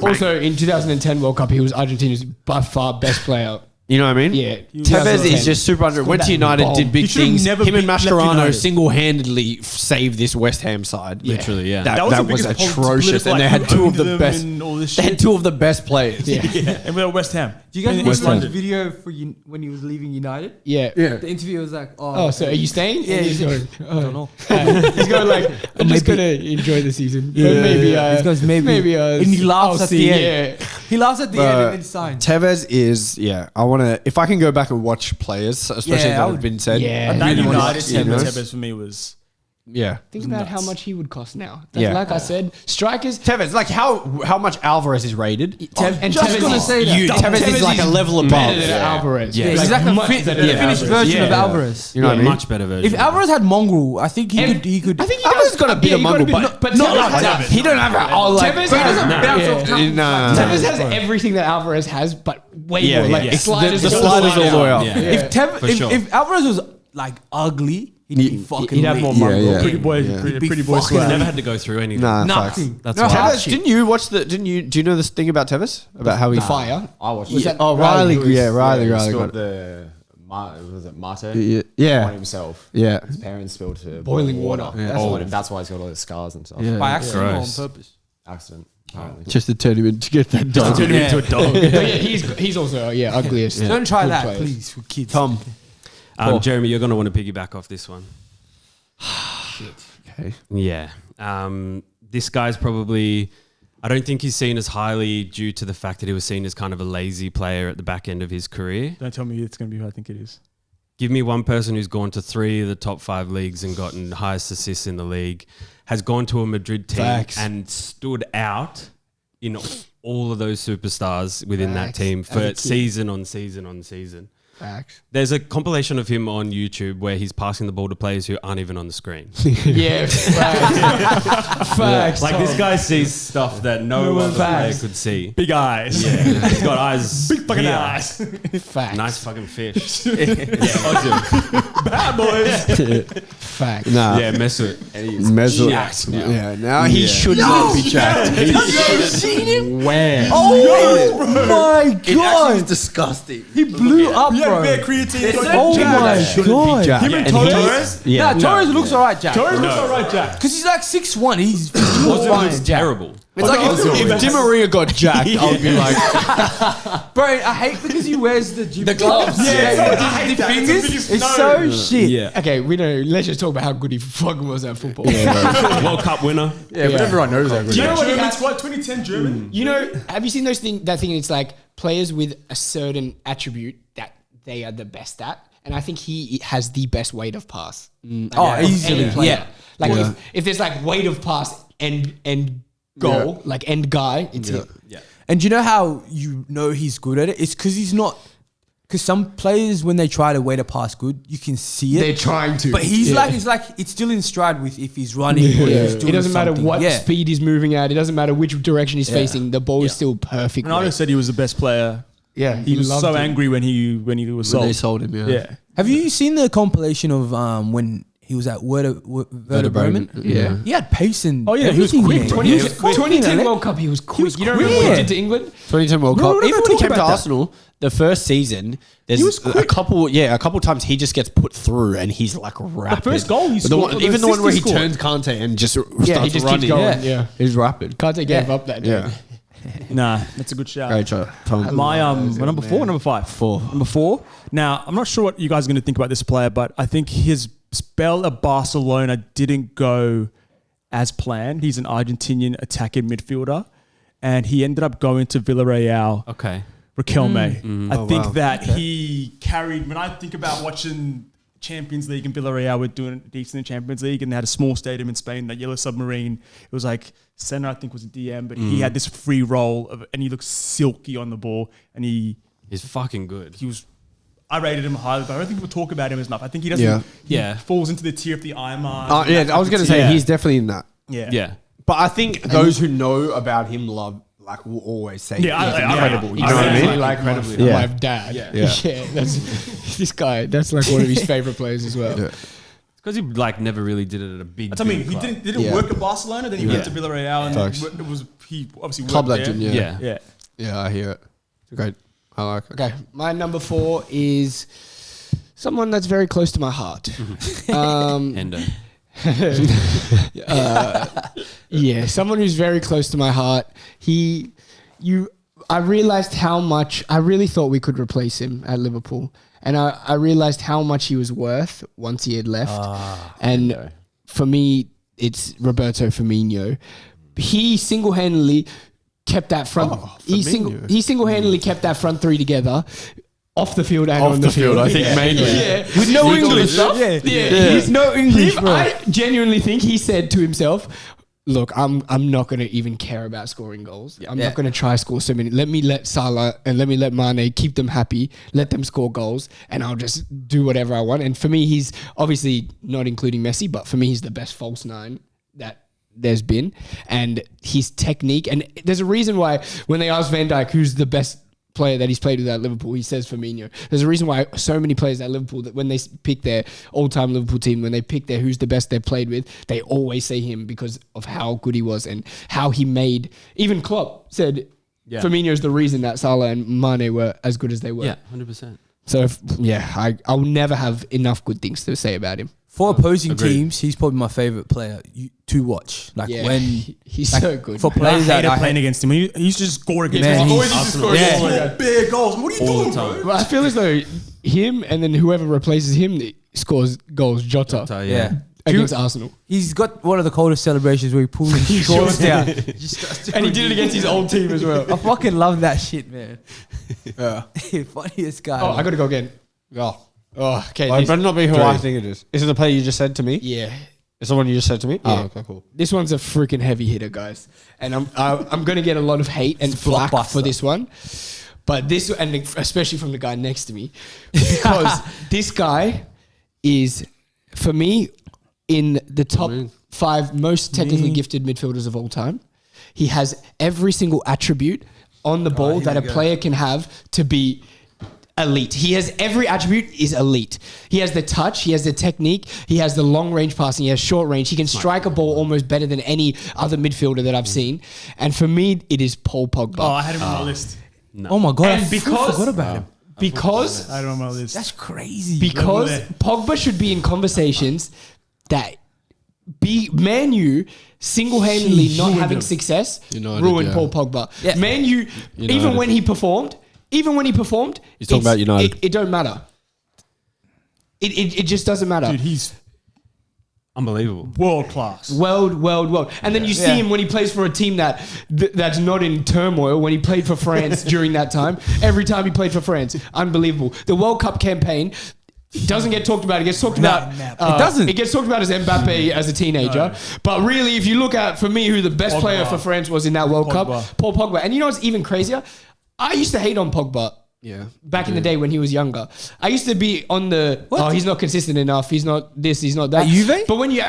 Also, in 2010 World Cup, he was Argentina's by far best player. you know what I mean? Yeah. Tevez 2010. is just super under. Went to that United, bomb. did big He should've things. never Him and left Mascherano United. single-handedly saved this West Ham side. Literally, yeah. That, That was that the was biggest atrocious, political, and they like, had who two of owned the them best. and all this They had shit. two of the best players. Yeah. Yeah, and we're at West Ham. Do you guys In watch West the Ham. video for when he was leaving United? Yeah. The interview was like, Oh, so are you staying? Yeah, And he's yeah. going, I don't know. he's going like, I'm just maybe- gonna enjoy the season. But maybe, He goes, maybe. and And he laughs at the end. Yeah. He laughs at the end and then signs. Tevez is, I want to, if I can go back and watch players, especially Yeah, that I have would- been said. Yeah. That really wanna United see team with those. Tevez for me was Yeah. Think about how Nuts. much he would cost now. Yeah. Like I said, strikers. Tevez, like how much Alvarez is rated? And just Tevez gonna is say that. Tevez is like a level above. better than Alvarez. Yeah. Yeah, he's like a much better than finished Alvarez. version of Yeah. Alvarez. You know what I mean? Much better version. If Alvarez had mongrel, I think he could. I think he Alvarez does. got a bit of he got mongrel, bit- but not Tevez like has- that. He don't have like Tevez But he doesn't has- bounce yeah. off tackles. Nah. Tevez has everything that Alvarez has, but way Yeah, more. Like yeah. the sliders, The all sliders all the way up. Yeah. If For sure. if Alvarez was like ugly, he'd be fucking. he'd have more lit. mongrel. Yeah, yeah. pretty boy, Yeah. pretty boy fucking swag. Never had to go through anything. Nah, facts. Nothing. That's no why. Tevez, hardship. didn't you watch the? Didn't you? Do you know the thing about Tevez? About how he The fire. I watched Was it. that Oh, Riley, Lewis? Riley he got spilled it. the Was it Mate? Yeah. On himself. Yeah. His parents spilled to Boiling water. Yeah. That's why he's got all those scars and stuff. Yeah. By accident or on Gross. purpose? Accident, apparently. Just to turn him in to get that dog. Turn him into a dog. He's also ugliest. Don't try Good that, players. please, for kids. Tom. Jeremy, you're going to want to piggyback off this one. Okay. Yeah. This guy's probably, I don't think he's seen as highly due to the fact that he was seen as kind of a lazy player at the back end of his career. Don't tell me it's going to be who I think it is. Give me one person who's gone to 3 of the top 5 leagues and gotten highest assists in the league, has gone to a Madrid team Facts. and stood out in all of those superstars within that Facts. team As a for kid. season on season on season. Facts. There's a compilation of him on YouTube where he's passing the ball to players who aren't even on the screen. Yeah, facts. Facts. Like this guy sees stuff that no other player Facts. could see. Big eyes. Yeah, he's got eyes. Big fucking here. eyes. Facts. Nice fucking fish. Awesome. Bad boys. Facts. Nah. Yeah, Mesut. Mesut. jacked now. Yeah. Now he should not be jacked. Have you seen him? Where? Oh my god! It's disgusting. He blew up, Yeah, bro. bare creatine. Oh my god! Jack. Him and And he- Torres? Yeah. Nah, Torres looks alright, Jack. Torres looks alright, Jack. Because he's like 6'1". He's Ozil fine, was Jack. terrible. It's like if Di Maria got jacked, I would be like, Bro, I hate because he wears the gloves. The fingers. It's so shit. Yeah. Okay, we know. Let's just talk about how good he fucking was at football. World Cup winner. yeah, but everyone knows that. Do you know what he German has? squad, 2010 German. You know, have you seen that thing? It's like players with a certain attribute that they are the best at, and I think he has the best weight of pass. Like, Oh, of any easily. player. Yeah. Like Yeah. if there's like weight of pass and goal, like end guy, it's him. And you know how you know he's good at it? It's because he's not. Because some players, when they try to wait a pass good, you can see it. They're trying to, But he's Yeah. it's still in stride with if he's running. Or if he's doing It doesn't matter something. what Yeah. speed he's moving at. It doesn't matter which direction he's facing. The ball is still perfect. Ronaldo said he was the best player. Yeah, He was so angry when he was sold. They sold him, Yeah. Have you seen the compilation of when he was at Werder Bremen? Yeah. He had pace and Oh, yeah, he was everything, quick. man. 20 He he was was quick, 2010 man. World Cup, he was quick. You don't quick. remember what he Yeah. did to England? 2010 World No, Cup. we're not Even gonna when he talk came to about that. Arsenal, the first season, there's was a couple times he just gets put through and he's like rapid. first goal he But scored, the even the one where he assist he turns Kante and just starts he just keeps running. going. Yeah. He's rapid. Kante gave up that day. Yeah. Nah, that's a good shout. Great shot, Tom. My number 4, number 5. 4. Number 4. Now, I'm not sure what you guys are going to think about this player, but I think his spell at Barcelona didn't go as planned. He's an Argentinian attacking midfielder, and he ended up going to Villarreal. Okay. Riquelme. I think wow. that he carried. When I think about watching Champions League and Villarreal were doing decent in Champions League, and they had a small stadium in Spain, that Yellow Submarine. It was like center, I think, was a DM, but he had this free roll and he looked silky on the ball, and he He's fucking good. was. I rated him highly, but I don't think people talk about him enough. I think he doesn't. Yeah. He Yeah. falls into the tier of the Ironman. Yeah, I was going to say Yeah. he's definitely in that. Yeah. Yeah. But I think those who know about him will always say Yeah, he's I- incredible. You I know what I really mean? like my dad. Yeah. That's this guy. That's like one of his favorite players as well. Yeah. It's because he like never really did it at a big. That's what I mean. big He club. didn't Yeah. work at Barcelona, then he went to Villarreal, and Facts. it was he obviously Club worked there. legend, yeah. Yeah. Yeah. Yeah, I hear it. Great. I like it. Okay, my number 4 is someone that's very close to my heart. Hendo. Yeah, someone who's very close to my heart. I realized how much I really thought we could replace him at Liverpool, and I realized how much he was worth once he had left. And for me, it's Roberto Firmino. He single-handedly kept that front. He Firmino. single-handedly kept that front three together. Off the field and Off on the the field, I think mainly. Yeah. With no English. Yeah. He's no English, bro. I genuinely think he said to himself, look, I'm not going to even care about scoring goals. I'm not going to try score so many. Let me let Salah and let me let Mane keep them happy. Let them score goals and I'll just do whatever I want. And for me, he's obviously not including Messi, but for me, he's the best false nine that there's been. And his technique, and there's a reason why when they ask Van Dijk who's the best player that he's played with at Liverpool, he says Firmino. There's a reason why so many players at Liverpool, that when they pick their all-time Liverpool team, when they pick their who's the best they've played with, they always say him because of how good he was and how he made. Even Klopp said Firmino is the reason that Salah and Mane were as good as they were. Yeah, 100%. So I'll never have enough good things to say about him. For opposing Agreed. teams, he's probably my favorite player to watch. Like Yeah, when he's like, so good. for man. I players that hated I playing against him. He used to just score against Man, me. he's- Always used to score Yeah. against me. Score big goals. What are you All the doing, time. bro? But I feel as though him and then whoever replaces him scores goals. Jota. So, yeah. Against Arsenal. He's got one of the coldest celebrations where he pulls his shorts down. And he did it against his old team as well. I fucking love that shit, man. Funniest guy. Oh, I got to go again. Oh, okay. Well, it this- better not be who Three. I think it is. Is it the player you just said to me? Yeah. It's the one you just said to me? Yeah. Oh, okay, cool. This one's a freaking heavy hitter, guys, and I'm going to get a lot of hate and It's flack blockbuster. for this one, but this, and especially from the guy next to me, because this guy is, for me, in the top 5 most technically gifted midfielders of all time. He has every single attribute on the ball that a player can have to be elite. He has every attribute is elite. He has the touch, he has the technique, he has the long range passing, he has short range. He can strike a ball almost better than any other midfielder that I've seen. And for me, it is Paul Pogba. Oh, I had him on my list. Oh my god! And I because- forgot about him. Because I had him on my list. That's crazy. because there. Pogba should be in conversations that Man U single-handedly Sheesh. not Ruined having him. success United, ruined yeah. Paul Pogba. Yeah. Man U, even when he performed, He's talking it's- about United. It don't matter. It just doesn't matter. Dude, he's Unbelievable. world class. World. And then you see Yeah. him when he plays for a team that's not in turmoil. When he played for France during that time, every time he played for France, unbelievable. The World Cup campaign doesn't get talked about. It gets talked about. It doesn't. It gets talked about as Mbappe as a teenager. But really, if you look at, for me, who the best Pogba. player for France was in that World Pogba. Cup, Paul Pogba. And you know what's even crazier? I used to hate on Pogba. Yeah. Back in the day when he was younger, I used to be on the he's not consistent enough. He's not this. He's not that. At Juve? But when you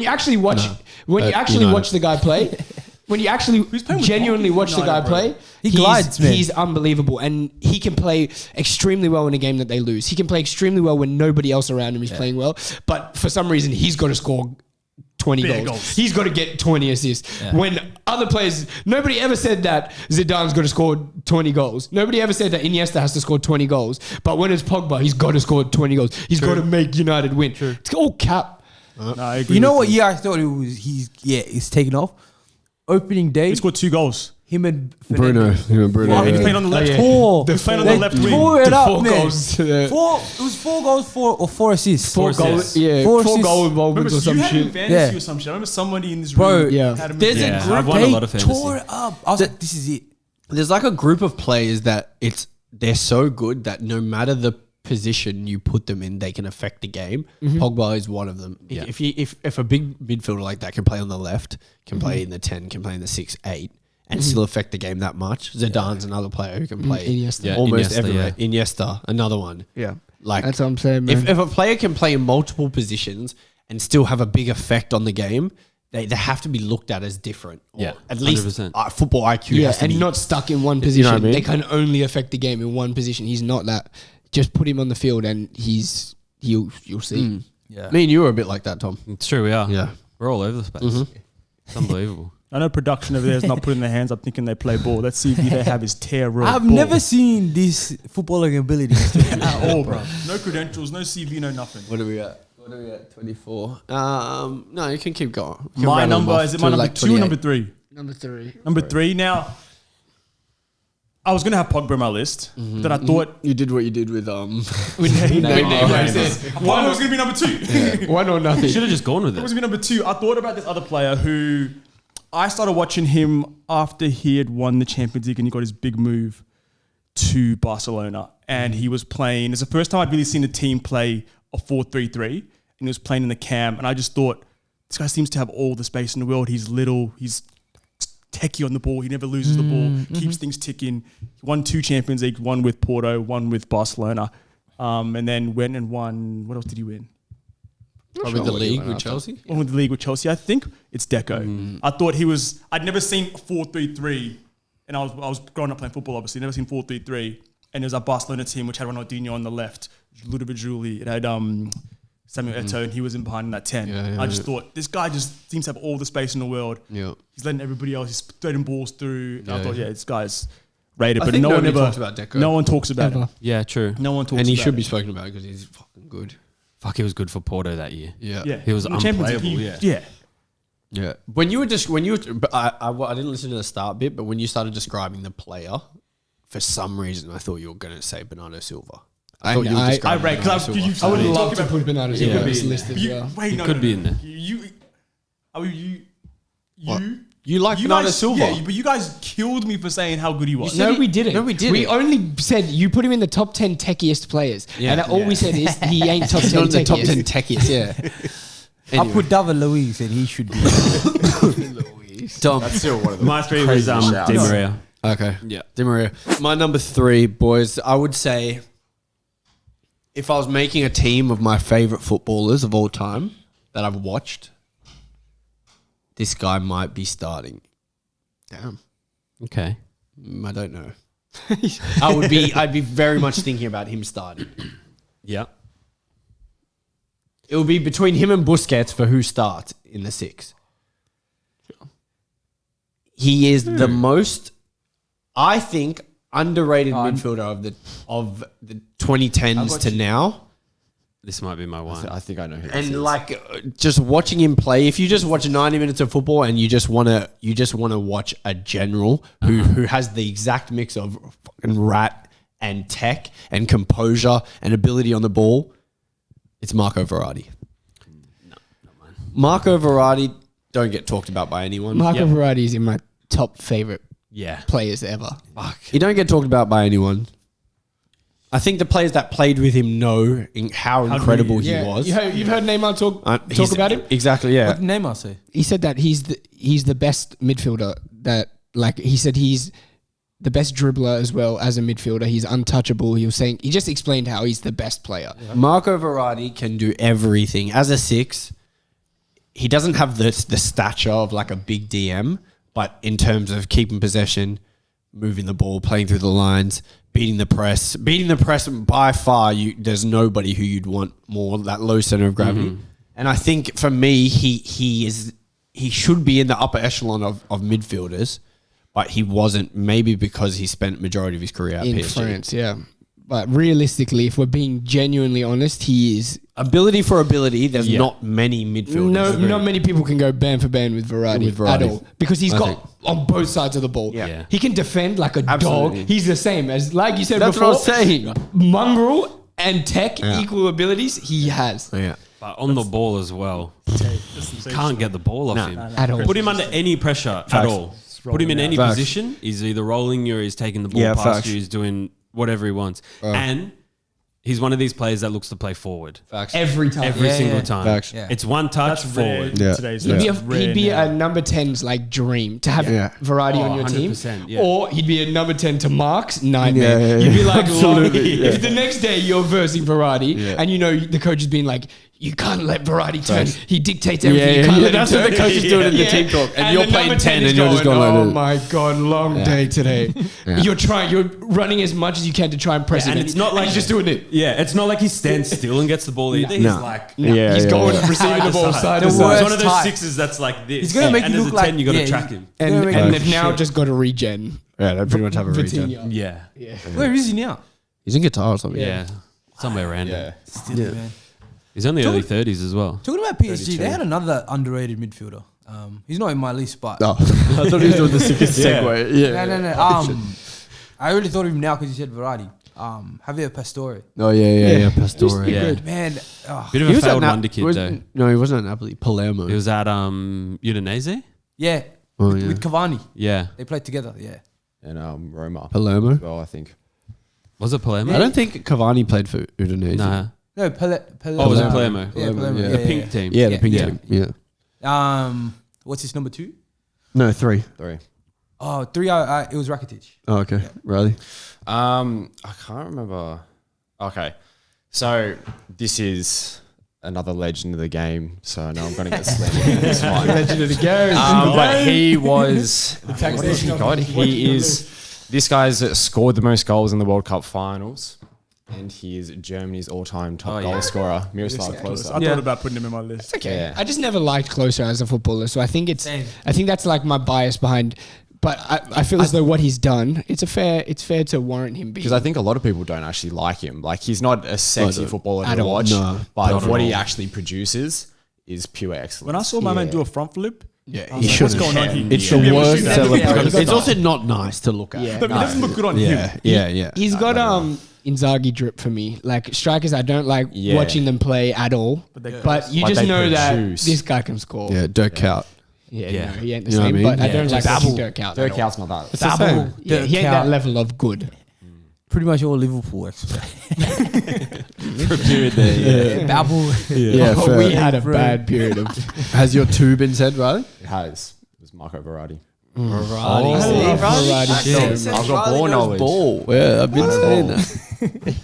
actually watch United. watch the guy play, when you actually playing with genuinely Pogba? watch the guy United, bro. play, He glides, man. He's unbelievable, and he can play extremely well in a game that they lose. He can play extremely well when nobody else around him is playing well. But for some reason, he's got to score 20 Big goals. goals. He's got to get 20 assists. When other players, nobody ever said that Zidane's got to score 20 goals. Nobody ever said that Iniesta has to score 20 goals. But when it's Pogba, he's got to score 20 goals. He's got to make United win. It's all cap. No, I agree You know with what year I thought he's taken off? Opening day, He scored 2 goals. him and Bruno. Fernandes. He's playing on the left. Four. He's playing on They the left wing. tore it The up, 4 man. goals to the- It was 4 goals, 4 assists. Four assists. goal, yeah, Four 4 assists. goal Remember, involvements or some you had him in shit. fantasy Yeah. or some shit. I remember somebody in this Bro, room yeah. had him. There's Yeah, a I've group. won a They lot of fantasy. tore it up. I was like, this is it. There's like a group of players that they're so good that no matter the position you put them in, they can affect the game. Pogba is one of them. Yeah. If a big midfielder like that can play on the left, can play in the 10, can play in the 6, 8, and still affect the game that much. Zidane's another player who can play Iniesta. Yeah, almost Iniesta, everywhere. Iniesta, another one. Yeah. Like That's what I'm saying, man. if a player can play in multiple positions and still have a big effect on the game, they have to be looked at as different. Or Yeah, at least 100%. Football IQ Yeah, has to and be not stuck in one know position. what I mean? They can only affect the game in one position. He's not that. Just put him on the field and you'll see. Yeah. Me and you were a bit like that, Tom. It's true, we are. Yeah. We're all over the space. It's unbelievable. I know production over there is not putting their hands up thinking they play ball. That CV they have is terrible. I've never seen this footballing ability at all, bro. No credentials, no CV, no nothing. What are we at? 24. No, you can keep going. You can My rattle them number off is it to my number like 2 or 28. number 3? Number 3. Number 3. Now, I was gonna have Pogba on my list, but I thought You did what you did with Pogba was gonna be number 2. One or nothing. Should have just gone with It it. was gonna be number 2. I thought about this other player who I started watching him after he had won the Champions League and he got his big move to Barcelona, and he was playing. It's the first time I'd really seen a team play a 4-3-3, and he was playing in the cam. And I just thought, this guy seems to have all the space in the world. He's little. He's techie on the ball. He never loses the ball. Keeps things ticking. He won 2 Champions League, one with Porto, one with Barcelona, and then went and won. What else did he win? Probably the league with Chelsea. One with the league with Chelsea. I think it's Deco. I thought he was. I'd never seen 4-3-3, and I was growing up playing football. Obviously, never seen 4-3-3. And it was a Barcelona team which had Ronaldinho on the left, Ludovic Giuli. It had Samuel Eto'o, and he was in behind that 10. Yeah, I just thought this guy just seems to have all the space in the world. Yeah. He's letting everybody else. He's threading balls through. And I thought, this guy's rated, I but think no one nobody ever talks about Deco. No one talks about Ever. it. Yeah, true. No one talks And he about should it. be spoken about because he's fucking good. Fuck, he was good for Porto that year. Yeah. Yeah, He was In the Champions League, unplayable, yeah. Yeah. But I didn't listen to the start bit, but when you started describing the player, for some reason I thought you were going to say Bernardo Silva. I thought you were I describing rate Bernardo because Silva. I would you love talk to about- put Bernardo Yeah. Silva on Could this be list as well. Wait, He no, could no, be no. in there. You like you Bernardo guys, Silva? Yeah, but you guys killed me for saying how good he was. No, we didn't. No, we didn't. We only said you put him in the top 10 techiest players. Yeah. And all we said is he ain't top 10 Not in the top 10 techiest. techiest, yeah. I put David Luiz and he should be. Tom. That's still one of the My 3 was craziest Di shouts. Maria. Okay. Yeah. Di Maria. My number 3, boys, I would say if I was making a team of my favorite footballers of all time that I've watched, this guy might be starting. Damn. Okay. I don't know. I'd be very much thinking about him starting. Yeah. It will be between him and Busquets for who starts in the 6. He is the most, I think, underrated midfielder of the 2010s to now. This might be my one. I think I know who. this And is. like just watching him play, if you just watch 90 minutes of football and you just want to watch a general who has the exact mix of fucking rat and tech and composure and ability on the ball, it's Marco Verratti. Marco Verratti don't get talked about by anyone. Marco Verratti is in my top favorite Yeah. players ever. He don't get talked about by anyone. I think the players that played with him know how incredible he was. You've heard Neymar talk He's- about him? Exactly, yeah. What did Neymar say? He said that he's the best midfielder that, like, he said he's the best dribbler as well as a midfielder. He's untouchable. He just explained how he's the best player. Marco Verratti can do everything. As a 6, he doesn't have the stature of like a big DM, but in terms of keeping possession, moving the ball, playing through the lines, beating the press by far, there's nobody who you'd want more, that low center of gravity. And I think for me, he should be in the upper echelon of midfielders, but he wasn't, maybe because he spent majority of his career at In PSG. France, yeah. But realistically, if we're being genuinely honest, he is... Ability for ability, there's not many midfielders. Not many people can go band for band with Verratti, at all. Because he's got on both sides of the ball. Yeah. He can defend like a Absolutely. dog. He's the same as, like you said That's before, what I was saying. mongrel and tech, equal abilities, he has. Yeah. But on the ball as well. Can't get the ball off him. At all. Put him under any pressure at all. Put him in any Facts. position. He's either rolling you or he's taking the ball Yeah, past facts. you. He's doing whatever he wants. And he's one of these players that looks to play forward. Facts. Every time. Every Yeah, single yeah. time. Facts. Yeah. It's one touch That's rare forward. in Yeah. today's He'd be, that's rare he'd be now. a number 10's like dream to have Yeah. Verratti on your 100%, team. yeah. Or he'd be a number 10 to Mark's nightmare. Yeah, yeah, You'd be yeah. like, Absolutely, if the next day you're versing Verratti and you know the coach has been like, you can't let Verratti turn. He dictates everything. You can't let him That's what turn. the coach is doing in the team talk. And you're the playing number 10 is and you're just going oh like my God, long day today. Yeah. You're running as much as you can to try and press it. And it's not like he's just doing it. Yeah, it's not like he stands still and gets the ball either. He's No. like, Yeah, He's yeah, going, yeah. receiving the ball side to The It's side. worst one of those type. sixes that's like this. He's gonna make and you as look a 10, like- you got to yeah, track him. And Yeah, they've now just got to regen. Yeah, they pretty much have a regen. Vitinha. Yeah. Where is he now? He's in guitar or something. Yeah. Somewhere around Yeah. Still, man. He's only early 30s as well. Talking about PSG, they had another underrated midfielder. He's not in my list, but Oh, I thought he was doing the sickest segue. Yeah. no. I really thought of him now because you said Verratti. Javier Pastore. Oh, yeah. Pastore. Yeah. Man, Bit of He a was at failed Na- wonder kid, was- though. No, he wasn't at Napoli. Palermo. He was at Udinese? yeah, Oh, with, yeah. with Cavani. Yeah. They played together, yeah. And Roma. Palermo. Well, I think. Was it Palermo? I don't think Cavani played for Udinese. Nah. No, Pele. Oh, was it Palermo? Yeah, Palermo. yeah. The pink team. Yeah, the Yeah. pink Yeah. team. Yeah. What's his number 2? No, 3. 3. Oh, 3. It was Rakitic. Oh, okay. Really? I can't remember. Okay. So this is another legend of the game. So I know I'm going to get slammed. It's fine. Legend of the game. But he was. What has he got? He is. This guy's scored the most goals in the World Cup finals. And he is Germany's all-time top goal scorer, Miroslav Klose. I thought about putting him in my list. Okay. Yeah. I just never liked Klose as a footballer, so I think Same. I think that's like my bias behind but I feel as though what he's done, it's fair to warrant him being. Because I think a lot of people don't actually like him. Like he's not a sexy footballer at to all, watch, no. but what he actually produces is pure excellence. When I saw my man do a front flip, Yeah, I was like, what's going on here? It's Should be the able to worst do that. celebration. It's also not nice to look at. Yeah. But it doesn't look good on him. Yeah. He's got Inzaghi drip for me. Like strikers, I don't like watching them play at all. But you Like just they know that produce. this guy can score. Yeah, Dirk Kuyt. Yeah. No, he ain't the You know what I same. mean? But I don't like Babel. watching Dirk Kuyt. Dirk at all. Kuyt's not that. It's the same. Yeah, he ain't that level of good. Pretty much all Liverpool expect. Babel. Yeah, Oh, fair. we had a bad period of. Has your two been said, Riley? It has. It was Marco Verratti. I've got ball knowledge. Ball. Yeah, I've been saying that.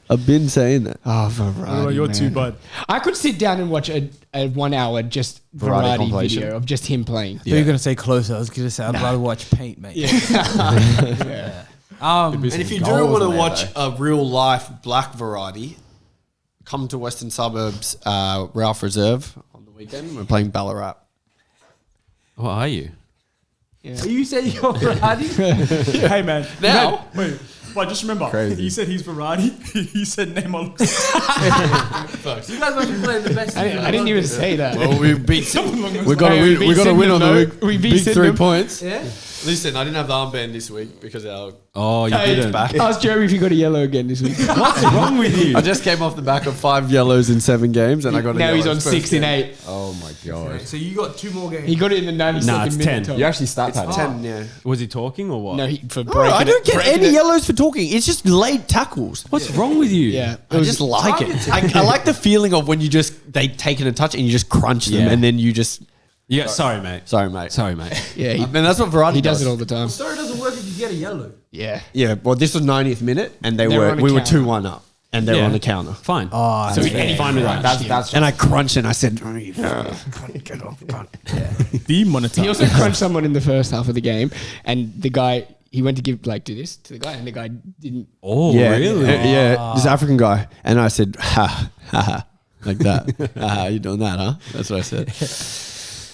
I've been saying that. Oh, What Verratti. about your man. two, bud? I could sit down and watch a 1 hour just Verratti Verratti compilation. video of just him playing. You're gonna say closer. I was gonna say I'd rather watch paint, mate. Yeah. And if you do want to watch a real life black variety, come to Western Suburbs Ralph Reserve on the weekend. We're playing Ballarat. What are you? Are you saying you're Verratti? Hey, man. Now? Wait. But just remember, Crazy. he said he's Variety. He said Neymar looks. You guys must be playing the best. I didn't even say that. Well, we beat. we got Hey, to we win. We got to beat win on the Sydenham, week. though. We beat Big 3 Sydenham. points. Yeah. Listen, I didn't have the armband this week because our. Oh, you Hey, didn't. ask Jeremy if he got a yellow again this week. What's wrong with you? I just came off the back of 5 yellows in 7 games, and I got. Now he's yellow on first 6 and game. 8. Oh my god. So you got 2 more games. He got it in the 92nd Nah, it's minute. 10. Tom. You actually stat It's padded. 10, yeah. Was he talking or what? No, for breaking Bro, I don't get breaking any it. yellows for talking. It's just late tackles. What's wrong with you? Yeah, I just like it. I like the feeling of when you just they take in a touch and you just crunch them, Yeah. and then you just. Yeah. Sorry, mate. Sorry, mate. Sorry, mate. Yeah, I mean, that's what Variety he does it all the time. Sorry, it doesn't work if you get a yellow. Yeah. Yeah, well, this was 90th minute, and They were on a we were counter. 2-1 up, and they were Yeah. on the counter. Fine. Oh, So that's he Fine with that. That's And I crunched and I said, Demonetized. He also crunched someone in the first half of the game, and the guy he went to do this to the guy, and the guy didn't. Oh, yeah, really? yeah, this African guy, and I said, ha, ha, ha, like that. You doing that, huh? That's what I said.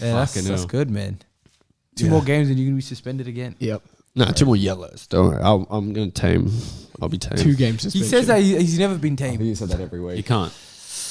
Yeah, that's hell. good, man. 2 more games and you're gonna be suspended again. Yep. No, 2 more yellows. Don't worry, I'm gonna tame. I'll be tame. 2 games He suspension. says that he's never been I think tamed. you said that every You week. can't.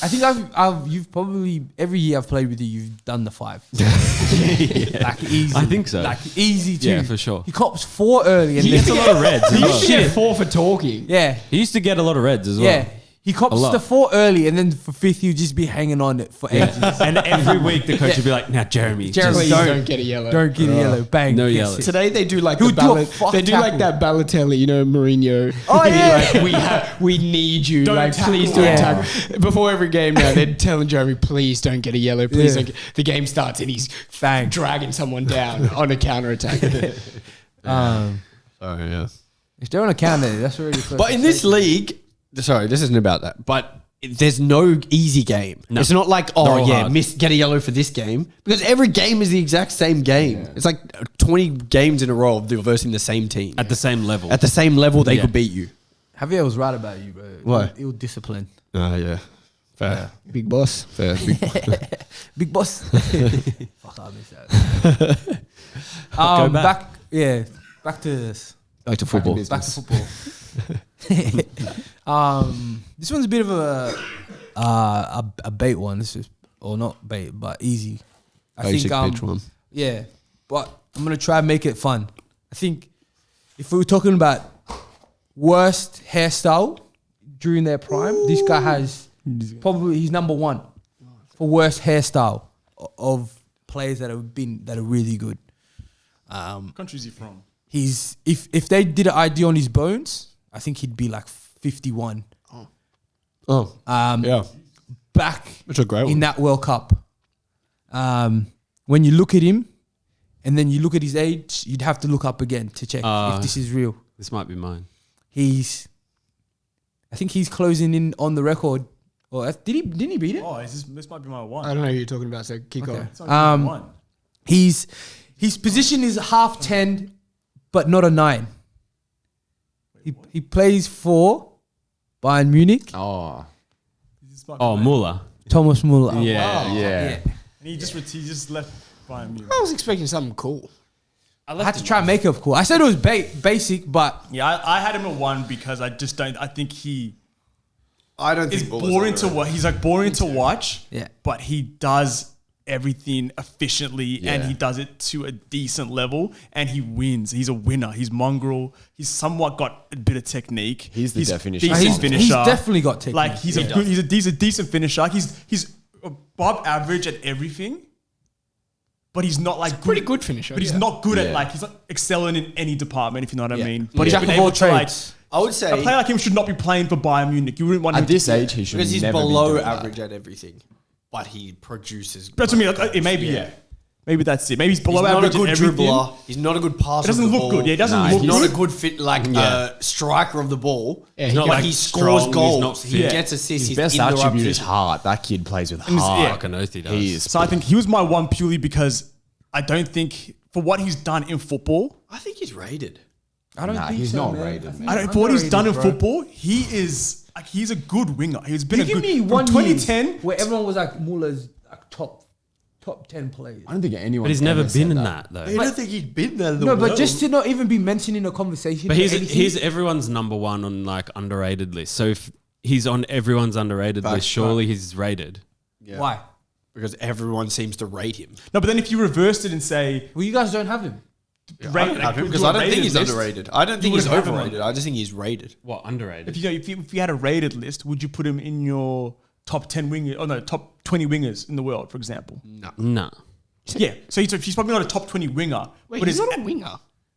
I think you've probably every year I've played with you, you've done the 5. Like easy. I think so. Like easy too. Yeah, for sure. He cops 4 early and He then gets a lot of reds as He well. used to get 4 for talking. yeah, He used to get a lot of reds as well. yeah. He cops A lot. the 4 early and then for 5th he'll just be hanging on it for ages. And every week the coach would be like, now Jeremy, Jeremy, Please just don't get a yellow. Don't get a yellow. Bang. No gets yellow. it. Today they do like He'll the do a Ballon, fuck they do like tackle. that Balotelli, you know, Mourinho. Oh, He'd be yeah. like, we need you. Don't Like, tackle. please don't Yeah. tackle. Before every game now, they're telling Jeremy, please don't get a yellow. Please Yeah. don't. The game starts and he's Bang. dragging someone down on a counter attack. Sorry, yeah. If they're on a counter, that's already. First But in this league, sorry, this isn't about that. But there's no easy game. No. It's not like, They're oh all yeah, hard. get a yellow for this game, because every game is the exact same game. It's like 20 games in a row of versing the same team at the same level. at the same level. They Yeah. could beat you. Javier was right about you, bro. Why? Ill discipline. Yeah, fair, Big boss. fair. Big boss. Fuck, I miss that. Go back. Back to this. Back to football. Back to football. This one's a bit of a bait one. This is or not bait, but easy. I Basic think pitch one. yeah, but I'm gonna try and make it fun. I think if we were talking about worst hairstyle during their prime, this guy has probably he's number 1 for worst hairstyle of players that are really good. What country is he from? He's if they did an ID on his bones, I think he'd be like 51. Oh, yeah, Back which a great in one. that World Cup. When you look at him and then you look at his age, you'd have to look up again to check if this is real. This might be mine. I think he's closing in on the record. Or didn't he beat it? Oh, this might be my one. I don't know who you're talking about, so kick on. It's not even my one. His position is half 10, but not a 9. He plays for Bayern Munich. Oh, This might be Oh, mine. Muller. Thomas Muller. yeah. And he just left Bayern Munich. I was expecting something cool. I had to try and make it cool. I said it was basic, but Yeah, I had him at 1 because I just don't. I think he I don't is think Bull is boring to underrated. watch. He's like boring to watch. Yeah. But he does everything efficiently and he does it to a decent level and he wins. He's a winner. He's mongrel. He's somewhat got a bit of technique. He's the definition. Decent he's finisher. definitely got technique. Like he's a decent finisher. He's above average at everything. But he's not like Pretty good finisher. But he's not good at like he's not excelling in any department, if you know what I mean. But he's Jack been of able all to like trades. I would say a player like him should not be playing for Bayern Munich. You wouldn't want him At this age, he should because he's never be below doing that. average at everything, but he produces. That's what I mean. Like, it maybe maybe that's it. Maybe he's below He's not a average good at everything. dribbler. He's not a good passer. It doesn't of the look ball. good. Yeah, it doesn't He's look not good. a good fit striker of the ball. Yeah, he's he not got- like he he's scores strong, goals. he's not He fit. gets assists. His He's best in the right attribute is position. heart. That kid plays with yeah. heart. Fucking oath he does. He is. So I think he was my 1 purely because I don't think for what he's done in football. I think he's rated. I don't think he's so, not man. rated, man. I don't for what he's done in Underrated, bro. football. He is like he's a good winger. He's been You a give good me from 1 2010. year where everyone was like Muller's like top 10 players. I don't think anyone. But he's never been in that though. I don't think he'd been there. No, but just to not even be mentioned in a conversation. But or he's anything. everyone's number 1 on like underrated list. So if he's on everyone's underrated list, surely he's rated. Why? because everyone seems to rate him. No, but then if you reversed it and say, Well, you guys don't have him. rate, I don't have him do because a I don't think rated he's list, underrated. I don't think you he's wouldn't have him overrated. I just think he's rated. What underrated? If you had a rated list, would you put him in your top 10 wingers, or no, top 20 wingers in the world, for example? No. Yeah, so he's probably not a top 20 winger. Wait, but he's not a winger.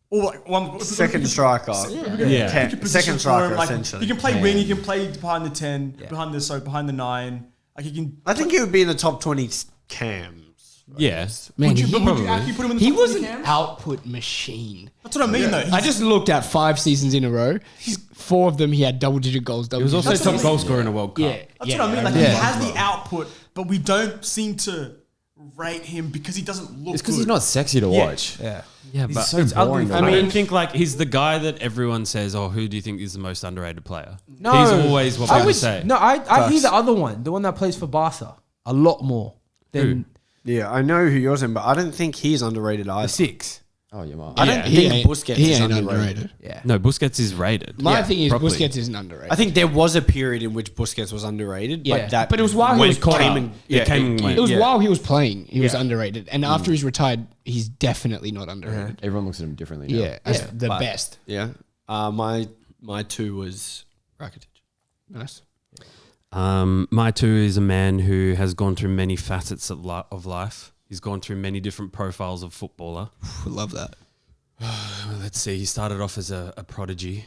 or like one Second striker. Yeah. Second position striker, for him, like, essentially. He can play wing. He can play behind the 10, behind the 9. Like he can. I think he would be in the top 20 cams. Yes. Man, Would you Probably. actually put him in the he top was 20 an cams? output machine. That's what I mean, though. I just looked at 5 seasons in a row. 4 of them he had double-digit goals. He was also That's what top I goal mean. scorer in a World Cup. yeah. That's yeah, what I mean. Like yeah. he has the output, but we don't seem to rate him because he doesn't look. It's because good. he's not sexy to Yeah. watch. Yeah. Yeah, but so boring. I don't think like he's the guy that everyone says, "Oh, who do you think is the most underrated player?" No, he's always what I people was say. no. I hear the other one, the one that plays for Barca, a lot more than Yeah, I know who you're saying, but I don't think he's underrated the either. 6. Oh, you might. I don't he think ain't- Busquets he is ain't underrated. Yeah. No, Busquets is rated. My Yeah, thing is properly. Busquets isn't underrated. I think there was a period in which Busquets was underrated, Yeah, but that but it was while he when was caught came up. and- It came and went. it was yeah. while he was playing, he was underrated, and after he's retired, he's definitely not underrated. Everyone looks at him differently now. Yeah, as the but- best. Yeah. My 2 was Rakitic. Nice. My 2 is a man who has gone through many facets of life. He's gone through many different profiles of footballer. Love that. Well, let's see. He started off as a prodigy,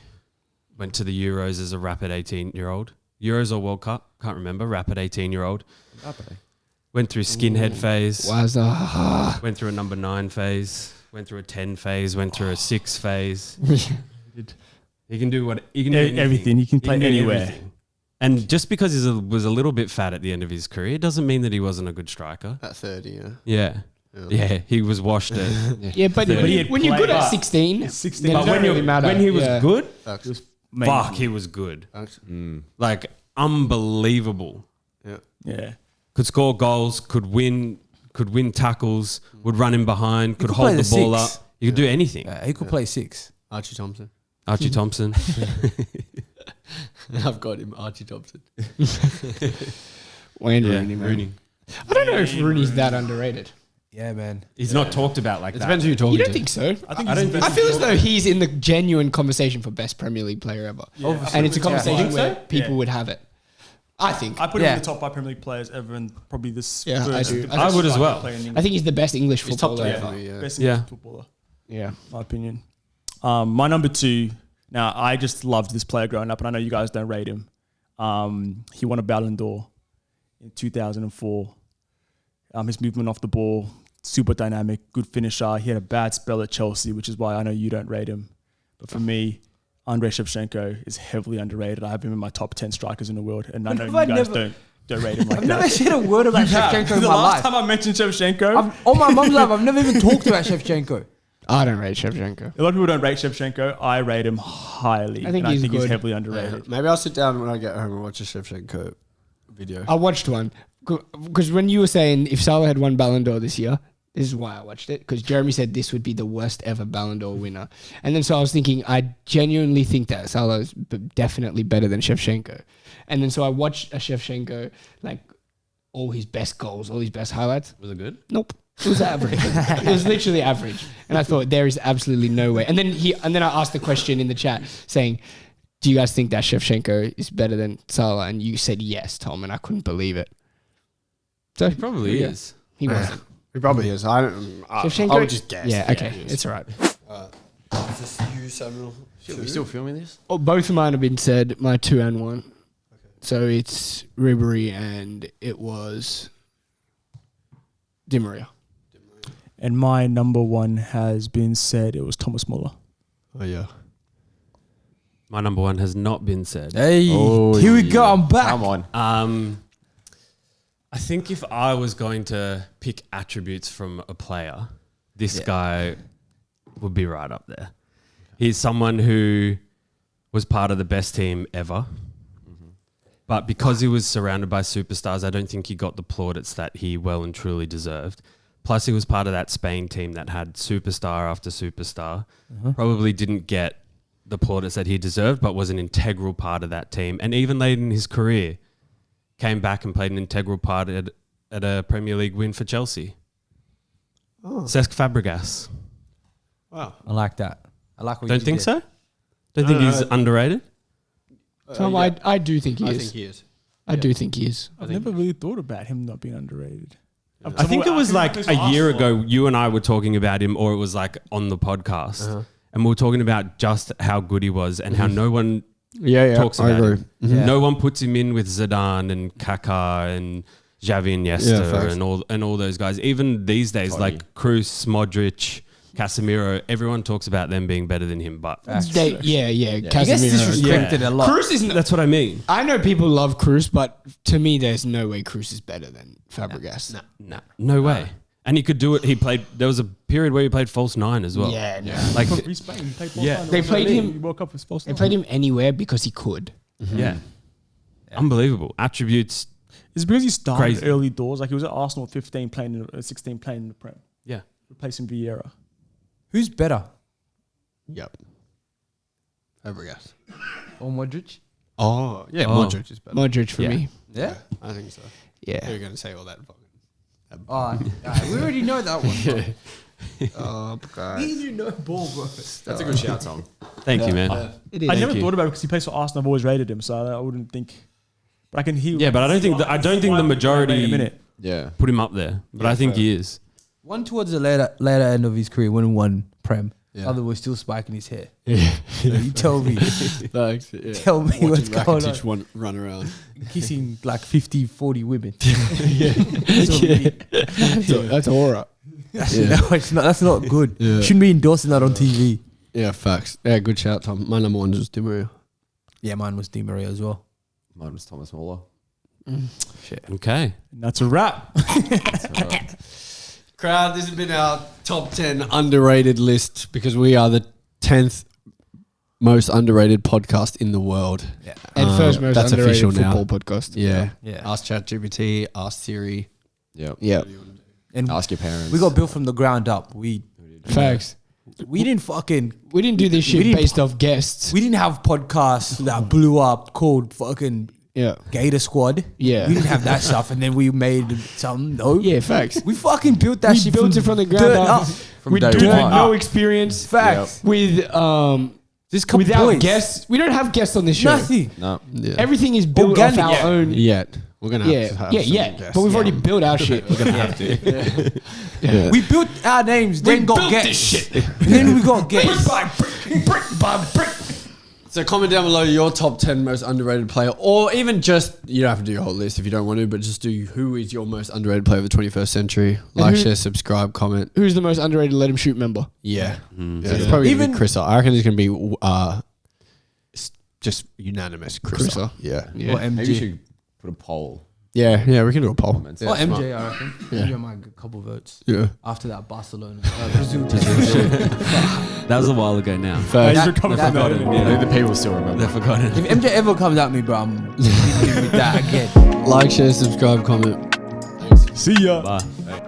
went to the Euros as a rapid 18-year-old. Euros or World Cup? Can't remember. Rapid 18-year-old. Went through skinhead phase. Wazza. Went through a number 9 phase. Went through a 10 phase. Went through a 6 phase. He can do what he can do. Everything. He can play do anywhere. everything. And just because he was a little bit fat at the end of his career, it doesn't mean that he wasn't a good striker. At 30, yeah. Yeah, he was washed at. Yeah, but But he had when you're good at played- 16, 16. then it But doesn't really matter. when he was Yeah. good, Amazing. fuck, he was good. Thanks. Like unbelievable. Yeah. Could score goals, could win tackles, would run in behind, could could hold play the the ball 6. up. He could do anything. Yeah, he could play 6. Archie Thompson. Archie Thompson. I've got him, Archie Thompson. Wayne Yeah, Rooney, man. Rooney. I don't know if Rooney's that underrated. Yeah, man. He's not talked about like that. Depends who you're talking You don't to. think so? I think I feel as though he's in the genuine conversation for best Premier League player ever, and it's a conversation Think where so? people Yeah. would have it. I think. I put him Yeah. in the top 5 Premier League players ever, and probably this. Yeah, I first- do. the I best would as well. player in England. I think he's the best English He's top footballer 10 for ever. me, yeah. Best Yeah. English footballer, Yeah. my opinion. My number 2. Now, I just loved this player growing up, and I know you guys don't rate him. He won a Ballon d'Or in 2004. His movement off the ball, super dynamic, good finisher. He had a bad spell at Chelsea, which is why I know you don't rate him. But for me, Andrei Shevchenko is heavily underrated. I have him in my top 10 strikers in the world, and I know have you I guys never- don't rate him like I've that. never said a word about Shevchenko in The my last life. time I mentioned Shevchenko, On my mum's life, I've never even talked about Shevchenko. I don't rate Shevchenko. a lot of people don't rate Shevchenko. I rate him highly. I think and he's I think he's good. heavily underrated. Maybe I'll sit down when I get home and watch a Shevchenko video. I watched one because when you were saying if Salah had won Ballon d'Or this year, This is why I watched it, because Jeremy said this would be the worst ever Ballon d'Or winner. And then so I was thinking, I genuinely think that Salah is definitely better than Shevchenko. And then so I watched Shevchenko, like all his best goals, all his best highlights. Was it good? Nope. It was average. It was literally average. And I thought there is absolutely no way. And then I asked the question in the chat saying, do you guys think that Shevchenko is better than Salah? And you said yes, Tom, and I couldn't believe it. So He probably is. he wasn't. He probably is. I Shevchenko? would just guess. Yeah, okay. It's all right. Is this you, Samuel? Are we still filming this? Oh, both of mine have been said, my 2 and 1. So it's Ribery and it was Di Maria. And my number one has been said. It was Thomas Muller. Oh, yeah. My number one has not been said. Hey, here we go. I'm back. Come on. I think if I was going to pick attributes from a player, this guy would be right up there. He's someone who was part of the best team ever. But because he was surrounded by superstars, I don't think he got the plaudits that he well and truly deserved. Plus, he was part of that Spain team that had superstar after superstar. Probably didn't get the plaudits that he deserved, but was an integral part of that team. And even late in his career, came back and played an integral part at a Premier League win for Chelsea. Cesc Fabregas. Wow. I like that. I like what Don't you think did. so? Don't think he's underrated? Tom, I do think he I is. think he is. I do think he is. I've never really thought about him not being underrated. I think it was like a year ago, you and I were talking about him, or it was like on the podcast. And we were talking about just how good he was and how no one talks about him. Yeah. No one puts him in with Zidane and Kaká and Xavi and Iniesta facts. and all those guys. Even these days, like Kroos, Modric, Casemiro, everyone talks about them being better than him. But Facts. I He gets disrespected a lot. Cruz isn't. that's what I mean. I know people love Cruz, but to me, there's no way Cruz is better than Fabregas. No way. And he could do it. There was a period where he played false 9 as well. Yeah, no. Like, From Spain, he played Yeah. They played him- He woke up with false They nine. played him anywhere because he could. yeah. Unbelievable. Attributes. It's because he started Crazy. early doors. Like he was at Arsenal at 15, playing 16, playing in the Prem, Yeah. replacing Vieira. Who's better? Yep. Fabregas. Or Modric? Oh, yeah. Oh. Modric is better. Modric for Yeah. me. Yeah. I think so. Yeah. You're going to say all that fucking. Oh, we already know that one. Oh, God. You know ball, bro. That's a good shout, Tom. Thank you, man. It is. I never you. thought about it because he plays for Arsenal. I've always rated him, so I wouldn't think. But I can hear. Yeah, but I don't think the majority A minute. Yeah. put him up there. But I think he is. One towards the later end of his career, winning one Prem. Yeah. Other was still spiking his hair. Yeah. You tell me. Thanks. Yeah. Tell me what's going on. Rakitic run around. Kissing like 50, 40 women. That's aura. No, it's not. That's not good. Yeah. Shouldn't be endorsing that on TV. Yeah, facts. Yeah, good shout, Tom. My number one was Di Maria. Yeah, mine was Di Maria as well. Mine was Thomas Muller. Okay. And that's a wrap. Crowd, this has been our top 10 underrated list because we are the 10th most underrated podcast in the world. Yeah. And first most that's underrated official now. football podcast. Yeah. Yeah. Ask ChatGPT, ask Siri. Yep. Yeah. And Ask your parents. we got built from the ground up. We Facts. didn't fucking. We didn't do this We shit didn't- based off guests. We didn't have podcasts that blew up called fucking Yeah. Gator Squad. Yeah. We didn't have that stuff, and then we made something. No. Yeah, facts. We fucking built that We shit. built it from the ground dirt up. From With day dirt, one. no experience. Facts. With Just couple without boys. guests. We don't have guests on this show. Nothing. No. Yeah. Everything is built Organic. off our own. Yet. We're going to have to have some guests. But we've already built our shit. We're going to have to. Yeah. We built our names, then got guests. Then we got guests. Brick by brick. So comment down below your top 10 most underrated player, or even just, you don't have to do your whole list if you don't want to, but just do who is your most underrated player of the 21st century. Like, who- share, subscribe, comment. Who's the most underrated Let Him Shoot member? Yeah. Mm. Yeah, it's probably Even- even Chris. I reckon it's going to be just unanimous Chris. Chrissa. Yeah. Yeah. Or Maybe you MJ. should put a poll. Yeah, we can do a poll. Comments. Yeah, Or smart. MJ, I reckon. Yeah. MJ might get a couple votes. Yeah. After that Barcelona. That was a while ago now. First. He's recovered from that. I think the people still remember. They've forgotten. If MJ ever comes at me, bro, I'm hitting him with that again. Like, share, subscribe, comment. See ya. Bye.